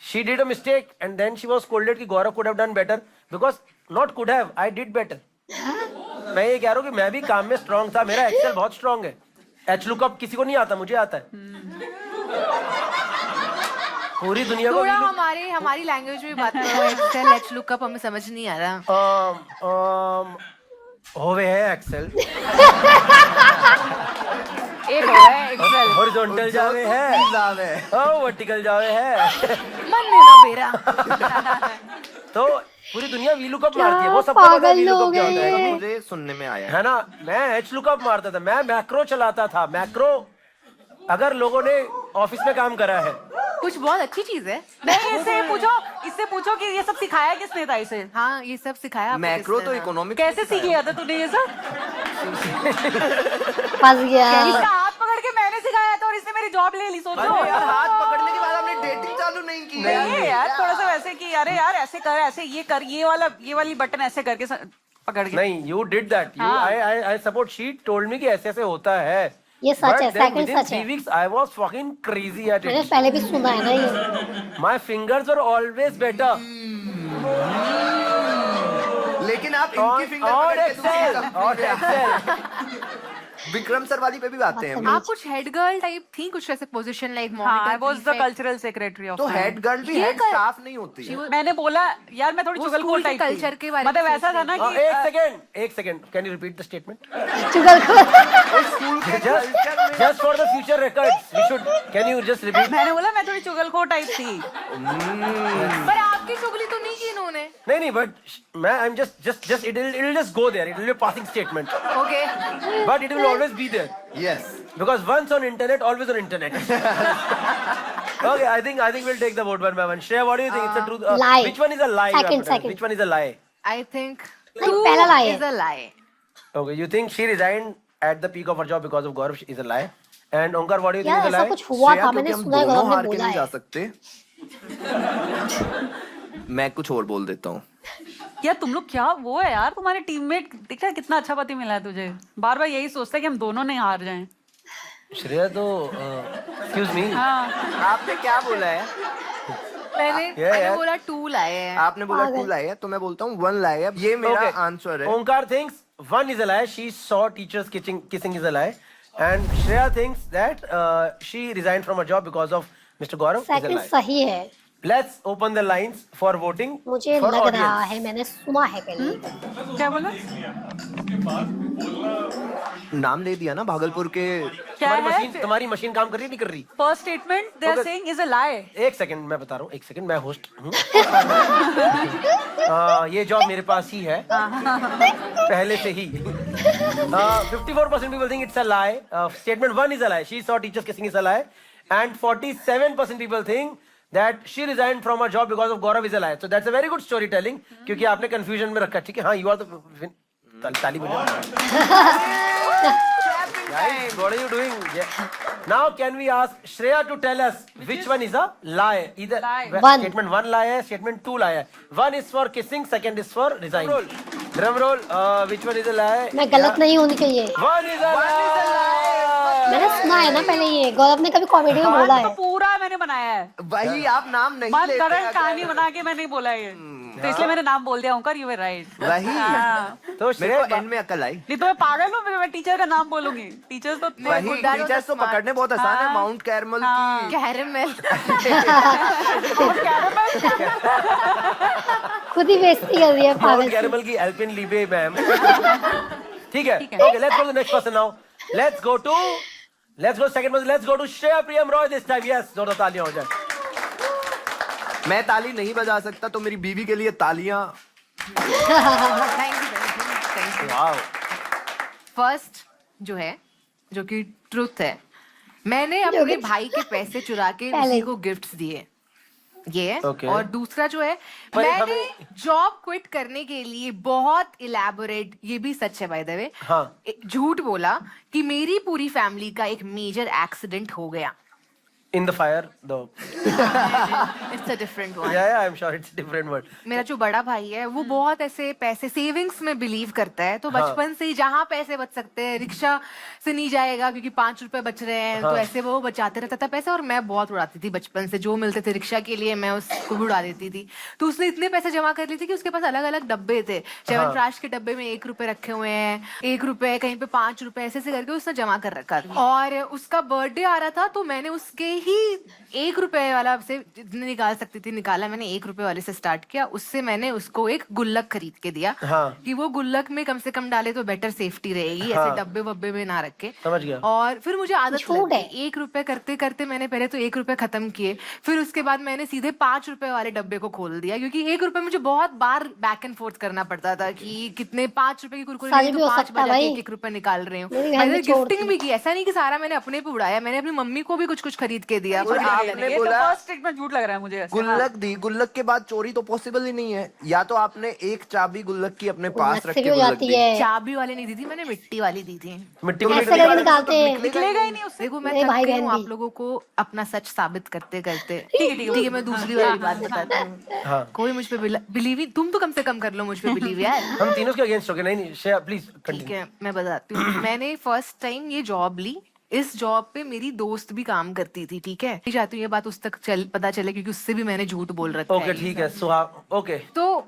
she did a mistake and then she was scolded कि Gaurav could have done better because not could have I did better मैं ये कह रहा हूँ कि मैं भी काम में स्ट्रांग था मेरा एक्सेल बहुत स्ट्रांग है एच लुकअप किसी को नहीं आता मुझे आता है पूरी दुनिया को थोड़ा हमारी लैंग्वेज में बात करो एक्सेल एच लुकअप हमें समझ नहीं आ रहा होवे है एक्सेल एक हो रहा है एक्सेल हॉरिजॉन्टल जावे है जावे ओ वर्टिकल जावे है मन लेना मेरा तो पूरी दुनिया वी लुकअप मारती है क्या वो सबको पता है पागल वी लुकअप लोग क्या हैं होता है ये। मुझे सुनने में आया है ना मैं एच लुकअप मारता था मैं मैक्रो चलाता था मैक्रो अगर लोगों ने ऑफिस में काम करा है कुछ बहुत अच्छी चीज है नहीं इससे पूछो कि ये सब सिखाया किसने था इसे हाँ ये सब सिखाया आपको मैक्रो तो किसने? इकोनॉमिक कैसे सीख लिया था तूने ये सब फंस गया इसका हाथ पकड़ के मैंने सिखाया था और इसने मेरी जॉब ले ली सोचो अरे यार हाथ पकड़ने के बाद आपने डेटिंग चालू नहीं की नहीं यार थोड़ा सा वैसे कि अरे यार ऐसे कर ऐसे ये कर ये वाली बटन ऐसे करके पकड़ के नहीं यू डिड दैट यू हाँ। I support she told me कि ऐसे ऐसे होता है ये सच है, But then सेकंड within सच 3 है। weeks, I was fucking crazy at मैंने it. पहले भी सुना है ना ये। My fingers were always better. लेकिन आप इनकी फिंगर और पकड़ के दूसरी एक्सेल, कंपनी और में एक्सेल। विक्रम सर वाली पे भी आते हैं हम। आप कुछ हेड गर्ल टाइप थी, कुछ ऐसे पोजीशन लाइक हाँ, I monitor was the cultural secretary of तो my- हेड गर्ल भी ये हेड कर- स्टाफ नहीं होती है। मैंने बोला यार मैं थोड़ी वो चुगलखोर स्कूल के टाइप थी। कल्चर के बारे में मतलब सोच ऐसा था ना कि एक सेकंड, can you repeat the statement? चुगलखोर। स्कूल के Just, कल्चर में just for the future records, we should. Can you just repeat? मैंने बोला मैं थोड़ी चुगलखोर टाइप थी। पर आपकी चुगली तो नहीं की इन्होंने। नहीं, but मैं I'm just it'll just go there. It will be a passing statement, okay but it will always be there yes because once on internet, always on internet. Okay, I think we'll take the vote one by one. Shreya, what do you think? It's a truth. Lie. Which one is a lie? you have Second, to tell? second. Which one is a lie? I think नहीं, पहला lie है। Is a lie. Okay, you think she resigned at the peak of her job because of Gaurav is a lie? And Onkar, what do you think यार is a ऐसा lie? कुछ हुआ श्रेया, था, क्योंकि मैंने हम सुना है, दोनों गौरव हार ने के बोला नहीं जा है। सकते। मैं कुछ और बोल देता हूँ। यार तुम लोग क्या वो है यार, तुम्हारे टीममेट दिख रहा है कितना अच्छा पति मिला है तुझे। बार बार यही सोचता है कि हम दोनों नहीं हार जाएं। Shreya, तो excuse me. हाँ आपने क्या बोला है? मैंने बोला 2 लाए हैं। आपने बोला 2 लाए है, तो मैं बोलता हूँ 1 लाए है। ये मेरा Okay. आंसर है। Onkar thinks 1 is a lie. She saw teachers kissing is a lie. And Shreya thinks that she resigned from her job because of Mr. Gaurav is a second lie. सही है। Let's open the lines for voting मुझे for लग audience. रहा है, मैंने सुना है पहले। क्या बोला? नाम ले दिया ना भागलपुर के। क्या है? तुम्हारी मशीन काम कर रही नहीं कर रही? First statement they are Okay. Saying is a lie. एक सेकंड मैं बता रहा हूँ, एक सेकंड, मैं होस्ट हूँ। ये जॉब मेरे पास ही है पहले से ही। 54% people think it's a lie. Statement 1 is a lie. She saw teachers kissing is a lie. And 47% people think that she resigned from her job because of Gaurav is a lie. So that's a very good storytelling. क्योंकि आपने confusion में रखा, ठीक है? हाँ, you are the ताली बजाओ। Guys, what are you doing? Yeah. Now can we ask Shreya to tell us which one is a lie? Either Lie. One. statement 1 lie है, statement 2 lie है. 1 is for kissing, second is for resign. Drum roll. Which one is a lie? मैं गलत नहीं होनी चाहिए। 1 is a lie. मैंने सुना है ना पहले ये, गौरव ने कभी कॉमेडी में बोला तो है। पूरा मैंने बनाया है। वही आप नाम नहीं मन लेते करण अगर- कहानी बना के मैंने बोला ये, तो इसलिए मैंने नाम बोल दिया। ओंकार यू वर राइट। वही तो मेरे श्रेया को एंड में अकल आई। नहीं तो मैं पागल हूँ, मैं टीचर का नाम बोलूंगी। टीचर्स तो वही that was टीचर्स तो smart. पकड़ने बहुत आसान है। माउंट कैरमल की कैरमल। खुद ही बेइज्जती कर रही है पागल माउंट सी। कैरमल की एल्पिन लीबे मैम। ठीक है, okay, let's go to the next person now. Let's go second person. Let's go to Shreya Priyam Roy this time. Yes, जोरदार तालियां हो जाए। मैं ताली नहीं बजा सकता, तो मेरी बीवी के लिए तालियां। Thank you. Wow. फर्स्ट जो है, जो कि ट्रुथ है, मैंने अपने भाई के पैसे चुरा के पहले। उसी को गिफ्ट्स दिए। ये है। Okay. और दूसरा जो है, पर मैंने हमें- जॉब क्विट करने के लिए बहुत इलेबोरेट, ये भी सच है बाय द वे, हाँ। झूठ बोला कि मेरी पूरी फैमिली का एक मेजर एक्सीडेंट हो गया। In the fire, though. It's a different one. Yeah, I'm sure it's a different word. मेरा जो बड़ा भाई है वो बहुत ऐसे पैसे सेविंग्स में बिलीव करता है, तो बचपन से ही जहाँ पैसे बच सकते हैं, रिक्शा से नहीं जाएगा क्योंकि 5 रुपए बच रहे हैं, तो ऐसे वो बचाते रहता था पैसे। और मैं बहुत उड़ाती थी बचपन से, जो मिलते थे रिक्शा के लिए मैं उसको भी उड़ा देती थी। तो उसने इतने पैसे जमा कर लिए थे कि उसके पास अलग अलग डब्बे थे। च्यवनप्राश के डब्बे में 1 रुपए रखे हुए हैं, 1 रुपए कहीं पे 5 रुपए, ऐसे ऐसे करके उसने जमा कर रखा था। और उसका बर्थडे आ रहा था, तो मैंने उसके ही 1 रुपए वाला से जितने निकाल सकती थी निकाला। मैंने 1 रुपए वाले से स्टार्ट किया, उससे मैंने उसको एक गुल्लक खरीद के दिया। हाँ। कि वो गुल्लक में कम से कम डाले तो बेटर सेफ्टी रहेगी, हाँ। ऐसे डब्बे वब्बे में ना रखे। समझ गया। और फिर मुझे आदत झूठ लग है। गई। 1 रुपए करते करते मैंने पहले तो 1 रुपए खत्म किए, फिर उसके बाद मैंने सीधे 5 रुपए वाले डब्बे को खोल दिया, क्योंकि 1 रुपए मुझे बहुत बार बैक एंड फोर्थ करना पड़ता था कि कितने 5 रुपए की कुरकुरे सारी लिए भी तो हो 5 सकता है बजा के भाई। 1 रुपए निकाल रही हूँ। मेरी बहन मैंने भी चोर गिफ्टिंग थी। भी की, ऐसा नहीं कि सारा मैंने अपने पे उड़ाया, मैंने अपनी मम्मी को भी कुछ कुछ खरीद के दिया। और आपने ये तो बोला फर्स्ट स्टेटमेंट झूठ लग रहा है मुझे ऐसे। गुल्लक दी, गुल्लक के बाद चोरी तो पॉसिबल ही नहीं है। या तो आपने एक चाबी गुल्लक की अपने पास गुल्लक रख से के भी हो गुल्लक जाती दी। है। चाबी वाली नहीं दी थी मैंने, मिट्टी वाली दी थी। मिट्टी तो में ऐसे करके निकालते हैं। निकलेगा ही नहीं उससे। देखो मैं मेरे थक भाई गई बहन हूँ भी। आप लोगों को अपना सच साबित करते करते। ठीक है, ठीक है, मैं दूसरी वाली बात बताती हूँ। हाँ। कोई मुझ पे बिलीव ही, तुम तो कम से कम कर लो मुझ पे बिलीव यार। हम तीनों के अगेंस्ट हो गए। नहीं, श्रेया प्लीज ठीक कंटिन्यू। है, मैं बताती हूँ। मैंने फर्स्ट टाइम ये जॉब ली इस जॉब पे मेरी दोस्त भी काम करती थी, ठीक है। नहीं चाहती हूँ ये बात उस तक पता चले, क्योंकि उससे भी मैंने झूठ बोल रखा है। ओके ठीक है सुहा ओके तो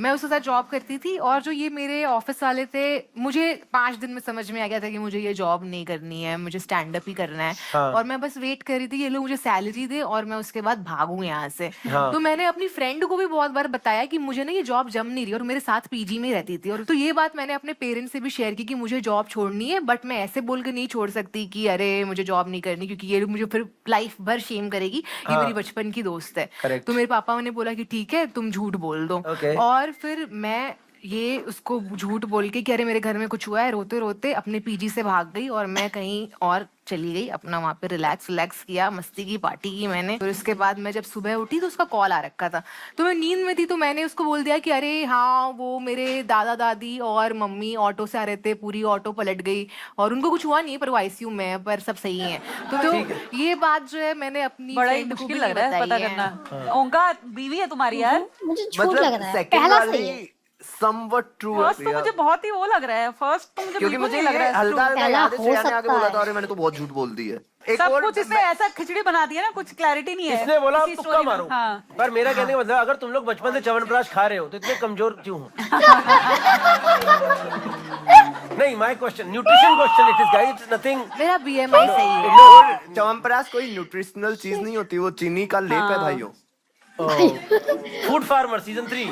मैं उसके साथ जॉब करती थी, और जो ये मेरे ऑफिस वाले थे, मुझे 5 दिन में समझ में आ गया था कि मुझे ये जॉब नहीं करनी है, मुझे स्टैंड अप ही करना है। हाँ। और मैं बस वेट कर रही थी ये लोग मुझे सैलरी दे और मैं उसके बाद भागूं यहाँ से। हाँ। तो मैंने अपनी फ्रेंड को भी बहुत बार बताया कि मुझे ना ये जॉब जम नहीं रही, और मेरे साथ पीजी में रहती थी। और तो ये बात मैंने अपने पेरेंट्स से भी शेयर की कि मुझे जॉब छोड़नी है, बट मैं ऐसे बोल के नहीं छोड़ सकती कि अरे मुझे जॉब नहीं करनी, क्योंकि ये मुझे फिर लाइफ भर शेम करेगी। ये हाँ। मेरी बचपन की दोस्त है। Correct. तो मेरे पापा ने बोला कि ठीक है तुम झूठ बोल दो। Okay. और फिर मैं ये उसको झूठ बोल के कि अरे मेरे घर में कुछ हुआ है, रोते रोते अपने पीजी से भाग गई और मैं कहीं और चली गई। अपना वहाँ पे रिलैक्स किया, मस्ती की, पार्टी की मैंने। फिर उसके बाद मैं जब सुबह उठी तो उसका कॉल आ रखा था, तो मैं नींद में थी। तो मैंने उसको बोल दिया कि अरे हाँ वो मेरे दादा दादी और मम्मी ऑटो से आ रहे थे, पूरी ऑटो पलट गई और उनको कुछ हुआ नहीं, पर वो आईसीयू में है, पर सब सही है। तो ये बात जो है मैंने अपनी बड़ा ही friend को मुश्किल भी लग रहा है पता बताई है। करना। ओंकार बीवी है तुम्हारी यार? मुझे झूठ लग मतलब रहा है, सेकंड पहला सही है। वाली somewhat true है फर्स्ट तो प्रिया। मुझे बहुत ही वो लग रहा है, फर्स्ट तो मुझे क्योंकि बिल्कुल मुझे नहीं लग रहा है हल्का हल्का पहला याद है हो श्रेया ने आगे सकता बोला है। था अरे मैंने तो बहुत झूठ बोल दी है। एक सब और कुछ इसने ऐसा खिचड़ी बना दिया ना, कुछ क्लैरिटी नहीं है। इसने बोला किसी अब तुक्का story में। मारो हाँ। पर मेरा कहने का मतलब अगर तुम लोग बचपन से च्यवनप्राश खा रहे हो तो इतने कमजोर क्यों हो? नहीं my question nutrition question it is guys it's nothing मेरा बीएमआई सही है। च्यवनप्राश कोई न्यूट्रिशनल चीज नहीं होती, वो चीनी का लेप है भाइयों। फूड फार्मर सीजन 3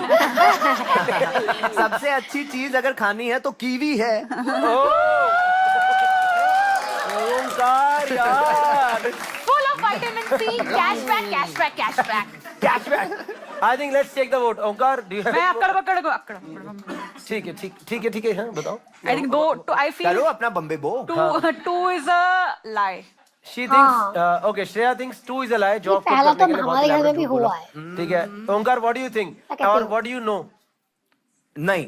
सबसे अच्छी चीज अगर खानी है तो कीवी है। ओंकार यार Full of vitamin C, cashback. Cashback I think let's take the vote Omkar do you मैं अक्कड़ बक्कड़ को अक्कड़ ठीक है हाँ बताओ आई थिंक दो आई चलो फील अपना बम्बे बो। Two is a lie. She thinks okay Shreya thinks 2 is a lie job को पहला करने तो के लिए बहुत हमारे घर में elaborate भी झूठ बोला। हुआ है। ठीक है ओंकार व्हाट डू यू थिंक कहती और हूँ। What do you know? नहीं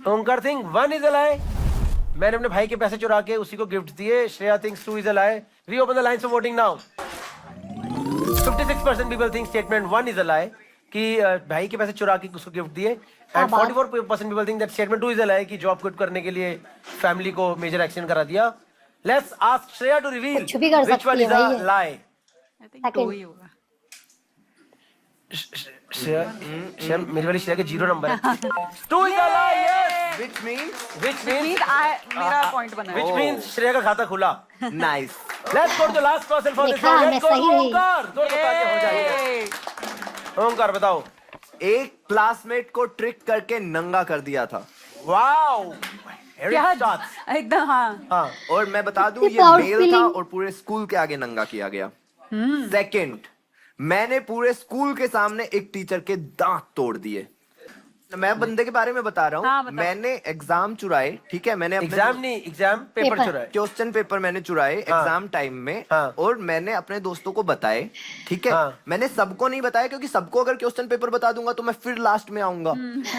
ओंकार थिंक 1 इज अ लाई, मैंने अपने भाई के पैसे चुरा के उसी को गिफ्ट दिए। Shreya thinks 2 is a lie. We open the lines for voting now. 56% people think statement 1 is a lie कि भाई के पैसे चुरा के उसको गिफ्ट दिए, and 44% people think that statement 2 is a lie कि जॉब क्विट करने के लिए फैमिली को मेजर एक्शन करा दिया। Let's ask Shreya to reveal कुछ भी कर व्हिच वन सकती इज है अ भाई ये। लाई। आई थिंक टू ही होगा। श्रेया मेरी वाली श्रेया के 0 नंबर है। 2 is a lie yes which means which means मेरा पॉइंट बना है। व्हिच मींस श्रेया का खाता खुला। nice। Let's go to the last person for this देखा, राउंड। मैं लेट्स गो सही रही। ओंकार। दो तालियां हो जाएगी। ओंकार बताओ। एक क्लासमेट को ट्रिक करके नंगा कर दिया था। वाओ क्या एकदम हाँ। हाँ और मैं बता दूं It's ये proud मेल था feeling. और पूरे स्कूल के आगे नंगा किया गया। सेकंड, मैंने पूरे स्कूल के सामने एक टीचर के दांत तोड़ दिए। मैं बंदे के बारे में बता रहा हूँ। हाँ, बताओ। मैंने एग्जाम चुराए, ठीक है। मैंने अपने एग्जाम नहीं एग्जाम पेपर पेपर। चुराए। क्वेश्चन पेपर मैंने चुराए एग्जाम टाइम में। हाँ। और मैंने अपने दोस्तों को बताए, ठीक है। हाँ। मैंने सबको नहीं बताया क्योंकि सबको अगर क्वेश्चन पेपर बता दूंगा तो मैं फिर लास्ट में आऊंगा,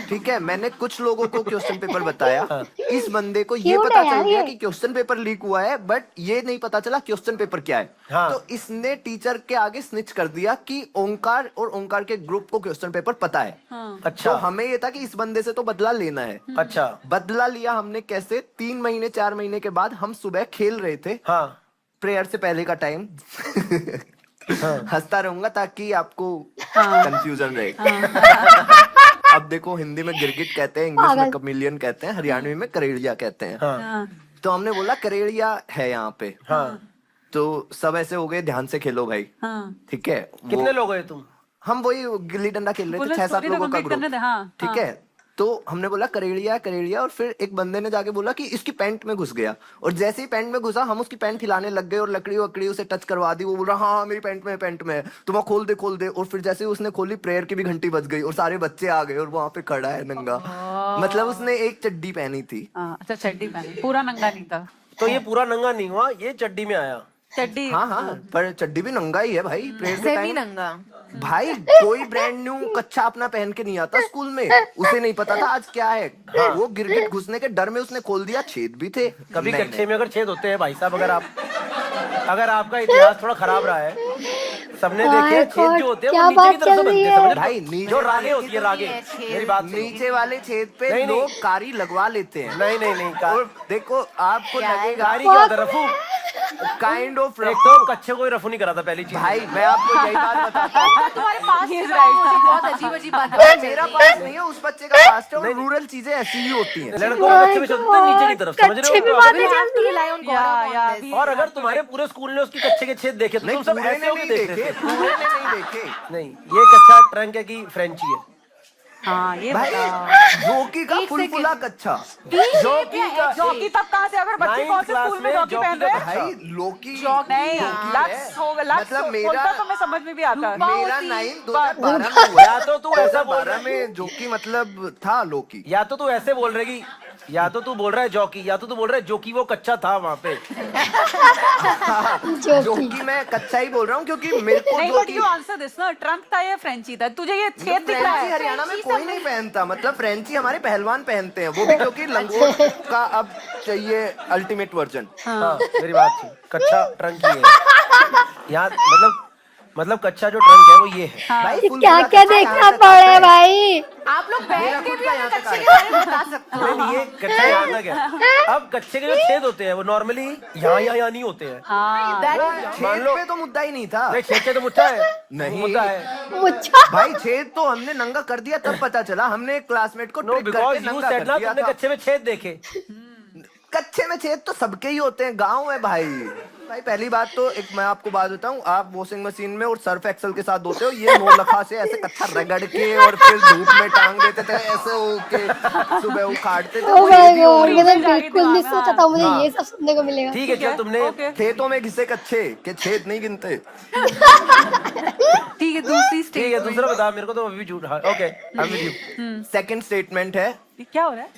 ठीक है। मैंने कुछ लोगों को क्वेश्चन पेपर बताया। इस बंदे को ये Cute पता है चल यार गया ये। कि क्वेश्चन पेपर लीक हुआ है, बट ये नहीं पता चला क्वेश्चन पेपर क्या है। हाँ। तो इसने टीचर के आगे स्निच कर दिया कि ओंकार और ओंकार के ग्रुप को क्वेश्चन पेपर पता है। अच्छा तो हमें ये था कि इस बंदे से तो बदला लेना है। अच्छा बदला लिया हमने कैसे? 3 महीने 4 महीने के बाद हम सुबह खेल रहे थे, हाँ प्रेयर से पहले का टाइम। हंसता रहूंगा ताकि आपको कंफ्यूजन रहे। अब देखो हिंदी में गिरगिट कहते हैं, इंग्लिश में कमिलियन कहते हैं, हरियाणवी में करेड़िया कहते हैं। हाँ तो हमने बोला करेड़िया है यहाँ पे। हाँ तो सब ऐसे हो गए ध्यान से खेलो भाई, हाँ। ठीक है। कितने लोग हैं तुम? हम वही गिल्ली डंडा खेल रहे थे, पुलिस 6-7 पुलिस लोगों का complete करने ग्रुप, दे, हाँ, ठीक हाँ। है। तो हमने बोला करेड़िया करेड़िया, और फिर एक बंदे ने जाके बोला कि इसकी पैंट में घुस गया। और जैसे ही पैंट में घुसा हम उसकी पैंट हिलाने लग गए और लकड़ी वकड़ी उसे टच करवा दी। वो बोल रहा हाँ मेरी पैंट में है। तो वहाँ खोल दे। और फिर जैसे ही उसने खोली प्रेयर की भी घंटी बज गई और सारे बच्चे आ गए और वहां पे खड़ा है नंगा। मतलब उसने एक चड्डी पहनी थी। अच्छा चड्डी पहनी, पूरा नंगा नहीं था। तो ये पूरा नंगा नहीं हुआ, ये चड्डी में आया। चड्डी हाँ पर चड्डी भी नंगा ही है भाई प्रेयर के सेमी टाइम। नंगा। भाई कोई ब्रांड न्यू कच्चा अपना पहन के नहीं आता स्कूल में, उसे नहीं पता था आज क्या है। वो गिरगिट घुसने के डर में उसने खोल दिया, छेद भी थे। कभी नहीं, कच्चे में अगर छेद होते हैं भाई साहब, अगर आपका इतिहास थोड़ा खराब रहा है, सबने देखे हैं, छेद जो होते हैं वो नीचे की तरफ से बनते हैं, समझ रहे हो? भाई नीचे जो रागे होती है रागे, मेरी बात सुनो। नीचे वाले छेद पे नहीं, नहीं। लोग कारी लगवा लेते हैं। नहीं और देखो आपको लगेगा कारी क्या होता है रफू? काइंड ऑफ एक तो कच्चे को ही रफू नहीं करा था पहली चीज। भाई मैं आपको यही बात बताता हूँ। तुम्हारे पास He is मुझे right. बहुत अजीब अजीब बातें भाई पता मेरा चलती पास हैं। नहीं है, उस बच्चे का पास है, और रूरल चीजें ऐसी ही होती हैं। लड़कों के कच्चे में चलते हैं नीचे की तरफ, समझ कच्चे रहे में हो? बातें We have to चलती rely on God Yeah, upon yeah, this. और अगर तुम्हारे पूरे स्कूल ने उसकी कच्चे के छेद देखे तो नहीं तुम सब पूरे ऐसे ने होके नहीं देख देखे, रहे थे। पूरे ने नहीं देखे। नहीं, ये कच्चा ट्रंक है कि फ्रेंची है? हाँ ये भाई बताओ। जॉकी का एक फुलफुला कच्चा। जॉकी का जॉकी तब कहाँ से, अगर बच्चे 9th कौन से क्लास स्कूल में में जॉकी जॉकी पहन का रहे हैं? भाई लोकी नहीं, है। लक्स होगा, लक्स मतलब मेरा बोलता तो मैं समझ में भी आता। मेरा 9 2012 में हुआ। या तो तू ऐसा बोल रहा 2012 में जॉकी मतलब था लोकी। या तो तू ऐसे बोल रही, या तो तू बोल रहा है जॉकी, या तो तू बोल रहा है जॉकी वो कच्चा था वहाँ पे। जॉकी मैं कच्चा ही बोल रहा हूँ क्योंकि मेरे को नहीं, but jockey you answer this ना, ट्रंक था या फ्रेंची था? तुझे ये छेद दिख रहा फ्रेंची है? हरियाणा में कोई नहीं पहनता, मतलब फ्रेंची हमारे पहलवान पहनते हैं, वो भी क्योंकि लंगोट का अब चाहिए अल्टीमेट वर्जन। हाँ मेरी बात सुन, कच्चा ट्रंक ही है यहाँ, मतलब कच्चा जो ट्रंक है वो ये है। भाई क्या फुलफुला क्या कच्चा देखना यहाँ तक पड़े आता है। भाई। आप लोग मेरा बैठ के खुद भी का हमें यहाँ तक कच्चे के आता बारे में बता सकते हो। नहीं, ये कच्चा यहाँ तक है। अब कच्चे के जो छेद होते हैं वो नॉर्मली यहाँ नहीं होते हैं। हाँ छेद पे तो मुद्दा ही नहीं था। नहीं, छेद से तो मुद्दा है। नहीं। मुद्दा है। मुच्छा भाई छेद तो हमने नंगा कर दिया तब पता चला, हमने एक क्लासमेट को नो ट्रिक बिकॉज करके यू नंगा सेड कर ना दिया तुमने था। कच्चे में छेद देखे। कच्चे में छेद तो सबके ही होते हैं, गांव है भाई। भाई पहली बात तो एक मैं आपको बात बताऊं, आप वॉशिंग मशीन में और सर्फ एक्सल के साथ धोते हो, ये नौलखा से ऐसे कच्चा रगड़ के और फिर धूप में टांग देते थे ऐसे होके, सुबह उखाड़ते थे। ओ वो माय ये भी हो गॉड, रही मैंने जाके बिल्कुल नहीं दिमाग में, सोचा था मुझे हाँ। ये सब सुनने को मिलेगा। ठीक है, चल तुमने ओके खेतों में घिसे कच्चे के छेद नहीं गिनते। ठीक है, दूसरी ठीक है, स्टेज दूसरा बता मेरे को, तो अभी भी झूठ। Okay I am with you. Second statement है, ये क्या हो रहा है?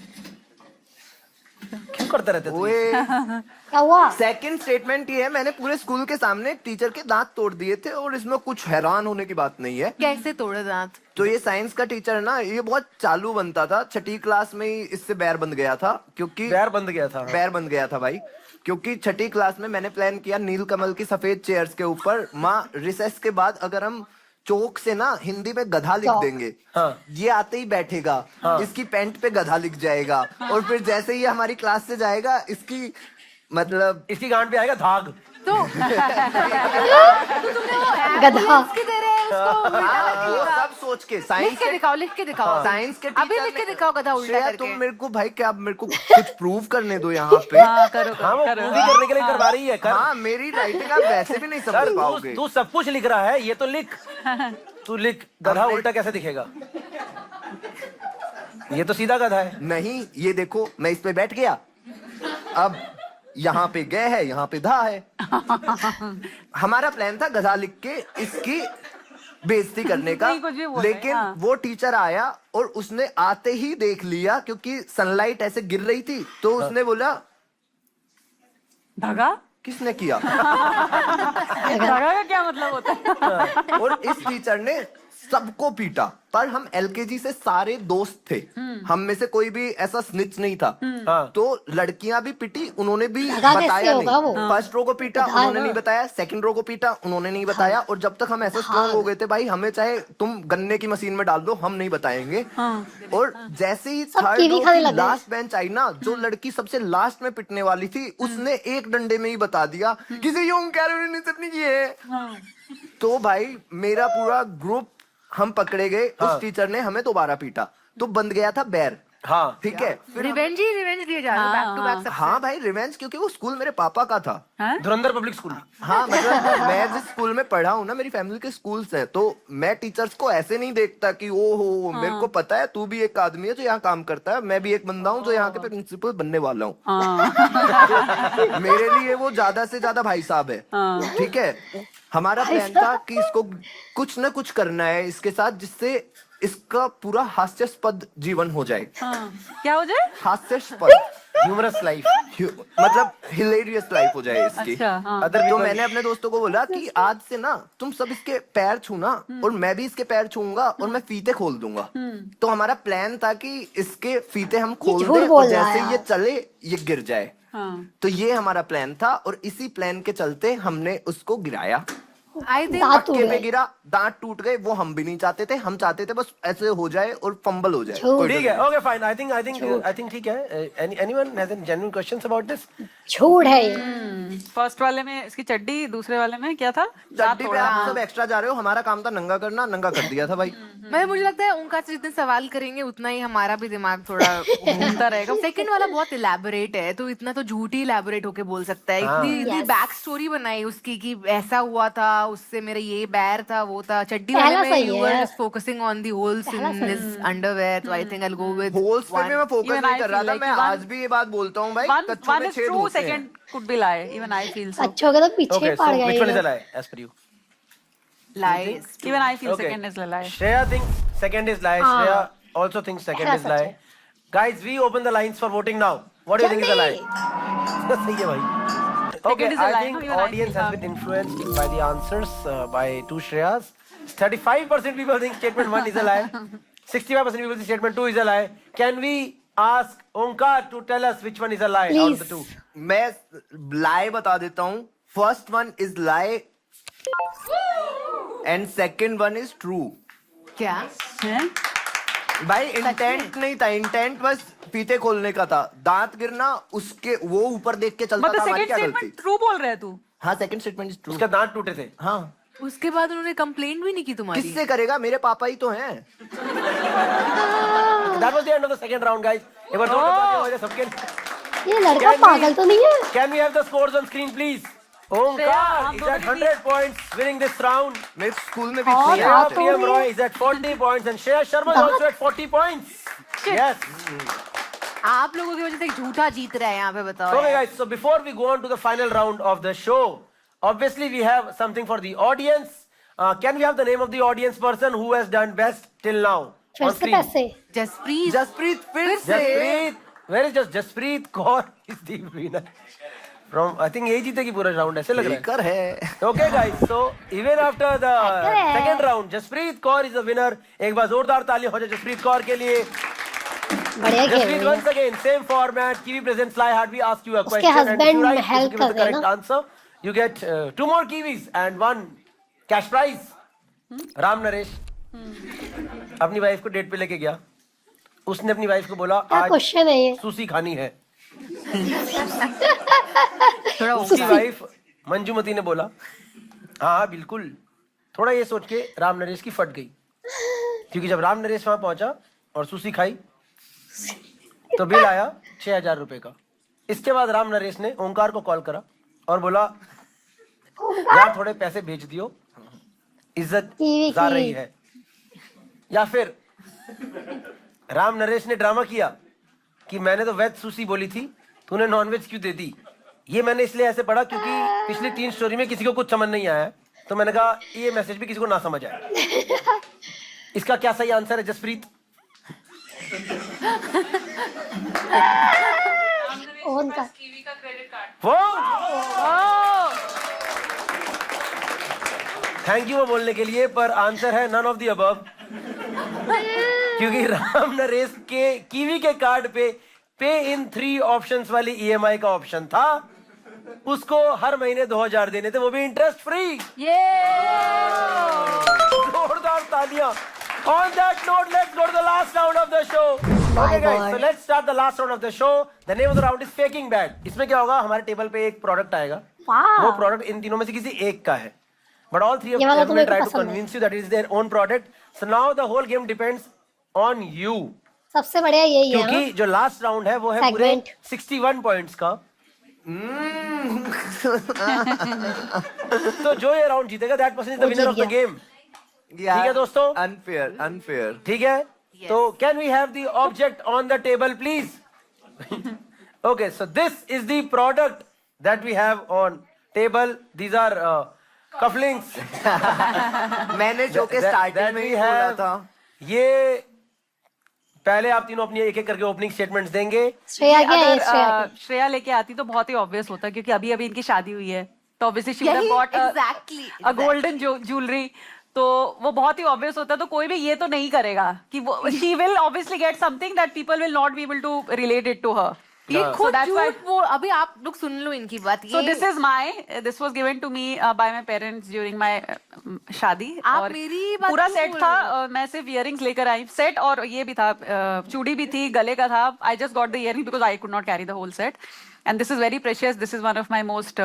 क्यों करते रहते तुम? ओए क्या हुआ? सेकंड स्टेटमेंट ये है, मैंने पूरे स्कूल के सामने एक टीचर के दांत तोड़ दिए थे और इसमें कुछ हैरान होने की बात नहीं है। कैसे तोड़े दांत? तो ये साइंस का टीचर है ना, ये बहुत चालू बनता था, छठी क्लास में ही इससे बैर बंध गया था क्योंकि पैर बंद गया था। बैर बन गया था भाई, क्योंकि छठी क्लास में मैंने प्लान किया नील कमल की सफेद चेयर्स के ऊपर माँ रिसेस के बाद अगर हम चौक से ना हिंदी में गधा लिख चौक। देंगे, हाँ। ये आते ही बैठेगा, इसकी पैंट पे गधा लिख जाएगा, और फिर जैसे ही ये हमारी क्लास से जाएगा इसकी मतलब इसकी गांड पे आएगा धाग। तो गधा। की तरह उसको उल्टा वो लिखा। सब सोच के लिख साइंस के दिखाओ, लिख के दिखाओ। साइंस के अभी टीचर लिख के ने- दिखाओ गधा उल्टा श्रेया, करके। तुम मेरे को भाई क्या मेरे को कुछ प्रूव करने दो यहाँ पे। हाँ करो हाँ वो करो मूवी करने के लिए करवा रही है। कर हाँ मेरी राइटिंग आप वैसे भी नहीं कर, समझ पाओगे। तू सब कुछ लिख रहा है, ये तो लिख। तू लिख, गधा हमने- उल्टा कैसे दिखेगा? ये तो सीधा गधा है। नहीं ये देखो, मैं इस पे बैठ गया, अब यहाँ पे गए है, यहाँ पे धा है। हमारा प्लान था गधा लिख के इसकी बेइज्जती करने का, नहीं, कुछ भी बोल रहे हैं, लेकिन हाँ। वो टीचर आया और उसने आते ही देख लिया, क्योंकि सनलाइट ऐसे गिर रही थी, तो उसने बोला धागा? किसने किया। धागा का क्या मतलब होता है? और इस टीचर ने सबको पीटा, पर हम एलकेजी से सारे दोस्त थे, हम में से कोई भी ऐसा स्निच नहीं था। हाँ। तो लड़कियां भी पिटी, उन्होंने भी लगा कैसे बताया होगा वो? नहीं। फर्स्ट रो को पीटा, लगा उन्होंने ना। नहीं बताया। सेकंड रो को पीटा, उन्होंने नहीं बताया। और जब तक हम ऐसे स्ट्रॉन्ग हो गए थे भाई, हमें चाहे तुम गन्ने की मशीन में डाल दो, हम नहीं बताएंगे। और जैसे ही सब थर्ड कीवी रो खाने की लगे। लास्ट बेंच आई ना, जो लड़की सबसे लास्ट में पिटने वाली थी, उसने एक डंडे में ही बता दिया किसी यूं कैलोरी ने नहीं किए हैं। तो भाई मेरा पूरा ग्रुप हम पकड़े गए, हाँ। उस टीचर ने हमें दोबारा पीटा, तो बंद गया था बैर। हाँ ठीक है, फिर रिवेंज ही रिवेंज दिए जा रहे हैं, बैक टू बैक सब। हाँ भाई रिवेंज, क्योंकि वो स्कूल मेरे पापा का था। धुरंधर पब्लिक स्कूल। हाँ मतलब मैं जिस स्कूल में पढ़ा हूँ ना, मेरी फैमिली के स्कूल से, तो मैं टीचर्स को ऐसे नहीं देखता कि ओ हो मेरे को पता है तू भी एक आदमी है जो यहाँ काम करता है, मैं भी एक बंदा हूँ जो यहाँ के प्रिंसिपल बनने वाला हूँ। मेरे लिए वो ज्यादा से ज्यादा भाई साहब है। ठीक है, हमारा प्लान था कि इसको कुछ न कुछ करना है इसके साथ, जिससे इसका पूरा हास्यास्पद जीवन हो जाए। क्या हो जाए? हास्यास्पद, ह्यूमरस लाइफ। मतलब हिलेरियस लाइफ हो जाए इसकी। अच्छा हाँ। तो मैंने अपने दोस्तों को बोला कि आज से ना तुम सब इसके पैर छूना, और मैं भी इसके पैर छूंगा, और मैं फीते खोल दूंगा। तो हमारा प्लान था कि इसके फीते हम खोल झूठ दें, और बोल रहा है जैसे यार। ये चले ये गिर जाए। हाँ। तो ये हमारा प्लान था, और इसी प्लान के चलते हमने उसको गिराया। आई थिंक दांत टूट धक्के पे गए। गिरा, दांत टूट गए, वो हम भी नहीं चाहते थे। हम चाहते थे बस ऐसे हो जाए और फंबल हो जाए। झूठ। कोई ठीक डर है, ओके फाइन। आई थिंक ठीक है। Anyone has any genuine questions about this? झूठ है ये। फर्स्ट वाले में इसकी चड्डी, दूसरे वाले में क्या था? नहीं। दांत चड्डी पे तोड़ा। आप सब एक्स्ट्रा जा रहे हो, हमारा काम था नंगा करना, नंगा कर दिया था भाई। मैं मुझे लगता है ओंकार से जितने सवाल करेंगे उतना ही हमारा भी दिमाग थोड़ा घूमता रहेगा। सेकंड वाला बहुत इलैबोरेट है, तो इतना तो झूठ ही इलैबोरेट होके बोल सकता है। इतनी इतनी Yes. बैक स्टोरी बनाई उसकी कि ऐसा हुआ था, उससे मेरा ये बैर था, वो था। चड्डी वाले पहला में सही यू है वर यार। Just focusing on the holes पहला इन सही हिज अंडरवेयर, तो I think I will go with holes पे भी मैं फोकस Even नहीं I कर रहा feel था। like मैं one- आज भी ये बात बोलता हूँ भाई, कच्छों one में is छेद true, होते हैं। second could be lie. Even I feel so. अच्छों के तो पीछे Okay, पड़ so गए which one is ये a lie as per you? Lies. Even I feel Okay. second is a lie. Shreya thinks second is lie. हाँ। Shreya also thinks second ऐसा is such lie. है। Guys, we open the lines for voting now. What do you think is a lie? सही है भाई. Okay, is a I lie, think no? Even I audience feel has been influenced by the answers by two Shreyas. 35% people think statement 1 is a lie. 65% people think statement 2 is a lie. Can we ask Onkar to tell us which one is a lie out of the two? मैं lie बता देता हूँ। First one is lie and second one is true. क्या? हैं? भाई intent नहीं था, intent बस फीते खोलने का था। दांत गिरना, उसके वो ऊपर देख के चलता मतलब था, हमारी सेकंड क्या स्टेटमेंट गलती? ट्रू बोल रहा है तू? हाँ, सेकंड स्टेटमेंट इज ट्रू। उसके दांत टूटे थे. हाँ, उसके बाद उन्होंने कंप्लेंट भी नहीं की तुम्हारी? किससे करेगा? मेरे पापा ही तो हैं। That was the end of the second round, guys. एक बार जोर से तालियां हो जाए सबके. ये लड़का Can we- पागल तो नहीं है? Can we have the scores on screen, please? Onkar हम is दोनों at के 100 points, winning this round. मेरे स्कूल में भी और इतने ही आप आते तो- हैं। Priyam Roy is at 40 points and Shreya Sharma is also at 40 points. Yes. आप लोगों की वजह से एक झूठा जीत रहा है यहाँ पे, बताओ Okay, यार। guys. So before we go on to the final round of the show, obviously we have something for the audience. Can we have the name of the audience person who has done best till now फिर on से screen? पैसे। जसप्रीत। जसप्रीत फिर से। Jasprit. Where is just Jasprit Kaur is the winner from? I think यही जीतेगी पूरा round, ऐसे लग रहा है. लेकर है। Okay, guys. So even after the Correct. second round, Jasprit Kaur is the winner. एक बार जोरदार तालियां हो जाए जसप्रीत कौर के लिए. बढ़िया खेल Jasprit, रही once है। again, same format. Kiwi presents Fly Hard. We ask you a उसके question, and if husband you right, help give us कर the रहे हैं correct ना? answer. You get 2 more Kiwis and 1 cash prize. Ram Naresh अपनी wife को date पे लेके गया. उसने अपनी वाइफ को बोला क्या आज क्वेश्चन है ये? सुशी खानी है. थोड़ा उसकी वाइफ मंजूमती ने बोला हाँ बिल्कुल. थोड़ा ये सोच के राम नरेश की फट गई, क्योंकि जब राम नरेश वहां पहुंचा और सुशी खाई तो बिल आया 6,000 रुपए का. इसके बाद राम नरेश ने ओंकार को कॉल करा और बोला यार थोड़े पैसे भेज दियो, इज्जत की- जा रही है. या फिर राम नरेश ने ड्रामा किया कि मैंने तो वेज सुशी बोली थी, तूने नॉनवेज क्यों दे दी. ये मैंने इसलिए ऐसे पढ़ा क्योंकि पिछली 3 स्टोरी में किसी को कुछ समझ नहीं आया है, तो मैंने कहा ये मैसेज भी किसी को ना समझ आए. इसका क्या सही आंसर है जसप्रीत? कौन का? वो थैंक यू वो बोलने के लिए, पर आंसर है नन ऑफ द अबव. क्योंकि राम नरेश के कीवी के कार्ड पे इन 3 ऑप्शंस वाली ईएमआई का ऑप्शन था. उसको हर महीने 2,000 देने थे, वो भी इंटरेस्ट फ्री. जोरदार तालियां. On that note, let's go to the last round of the show. Okay, guys, so let's start the last round of the show. The name of the round is faking bad. इसमें क्या होगा, हमारे table पे एक product आएगा. वाह। वो product in तीनों में से किसी एक का है. But all 3 of ये वाला them तो will मेरे को try to पसंद है। convince you that it is their own product. So now the whole game depends on you. सबसे बढ़िया यही है क्योंकि जो लास्ट राउंड है वो है पूरे Segment. 61 पॉइंट्स का. तो जो ये राउंड जीतेगा that person is the वो winner of the जीत गया। game. ठीक है दोस्तों? Unfair unfair. ठीक है. तो can we have the object on the table please? Okay, so this is the product that we have on table. These are cufflinks. मैंने जो कि That स्टार्टिंग में we ही बोला have. था। ये पहले आप तीनों अपनी एक-एक करके ओपनिंग स्टेटमेंट्स देंगे. श्रेया क्या है? अगर श्रेया क्या? श्रेया लेके आती तो बहुत ही ऑब्वियस होता, क्योंकि अभी अभी इनकी शादी हुई है, तो ऑब्वियसली शी वुड यही have bought exactly, a golden jewellery. तो वो बहुत ही ऑब्वियस होता है, तो कोई भी ये तो नहीं करेगा कि वो she will obviously get something that people will not be able to relate it to her. ये हाँ। खुद So that's why- झूठ वो अभी आप लोग सुन लो इनकी बात So ये this was given to me by my parents during my शादी। आप और मेरी बात पूरा क्यों सेट बोल था, रहे हो? मैं सिर्फ इयरिंग्स लेकर आई, सेट और ये भी था, चूड़ी भी थी, गले का था। I just got the earring because I could not carry the whole set and this is very precious, this is one of my most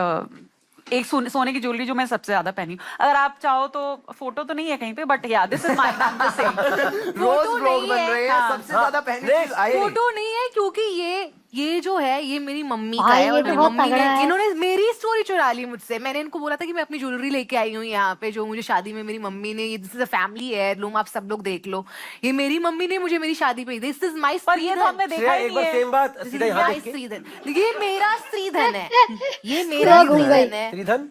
एक सोने की ज्वेलरी जो मैं सबसे ज्यादा पहनी हूँ। अगर आप चाहो तो फोटो तो नहीं है कहीं पे, but yeah this is my रोज व्लॉग बन रहे हैं हाँ। सबसे ज्यादा पहली Next. चीज आई फोटो नहीं है क्योंकि ये जो है ये मेरी मम्मी का भाई, है ये और तो मेरी बहुत मम्मी तगड़ा ने है। इन्होंने मेरी स्टोरी चुरा ली मुझसे। मैंने इनको बोला था कि मैं अपनी ज्वेलरी लेके आई हूँ यहाँ पे, जो मुझे शादी में मेरी मम्मी ने, ये this is a family heirloom, आप सब लोग देख लो, ये मेरी मम्मी ने मुझे मेरी शादी पे, दिस इज माय पर ये तो हमने देखा श्रेया, ही एक नहीं बार है। सेम बात सीधा यहाँ देख के। स्त्रीधन, ये मेरा स्त्रीधन है, ये मेरा घूम गई। स्त्रीधन है, श्रीधन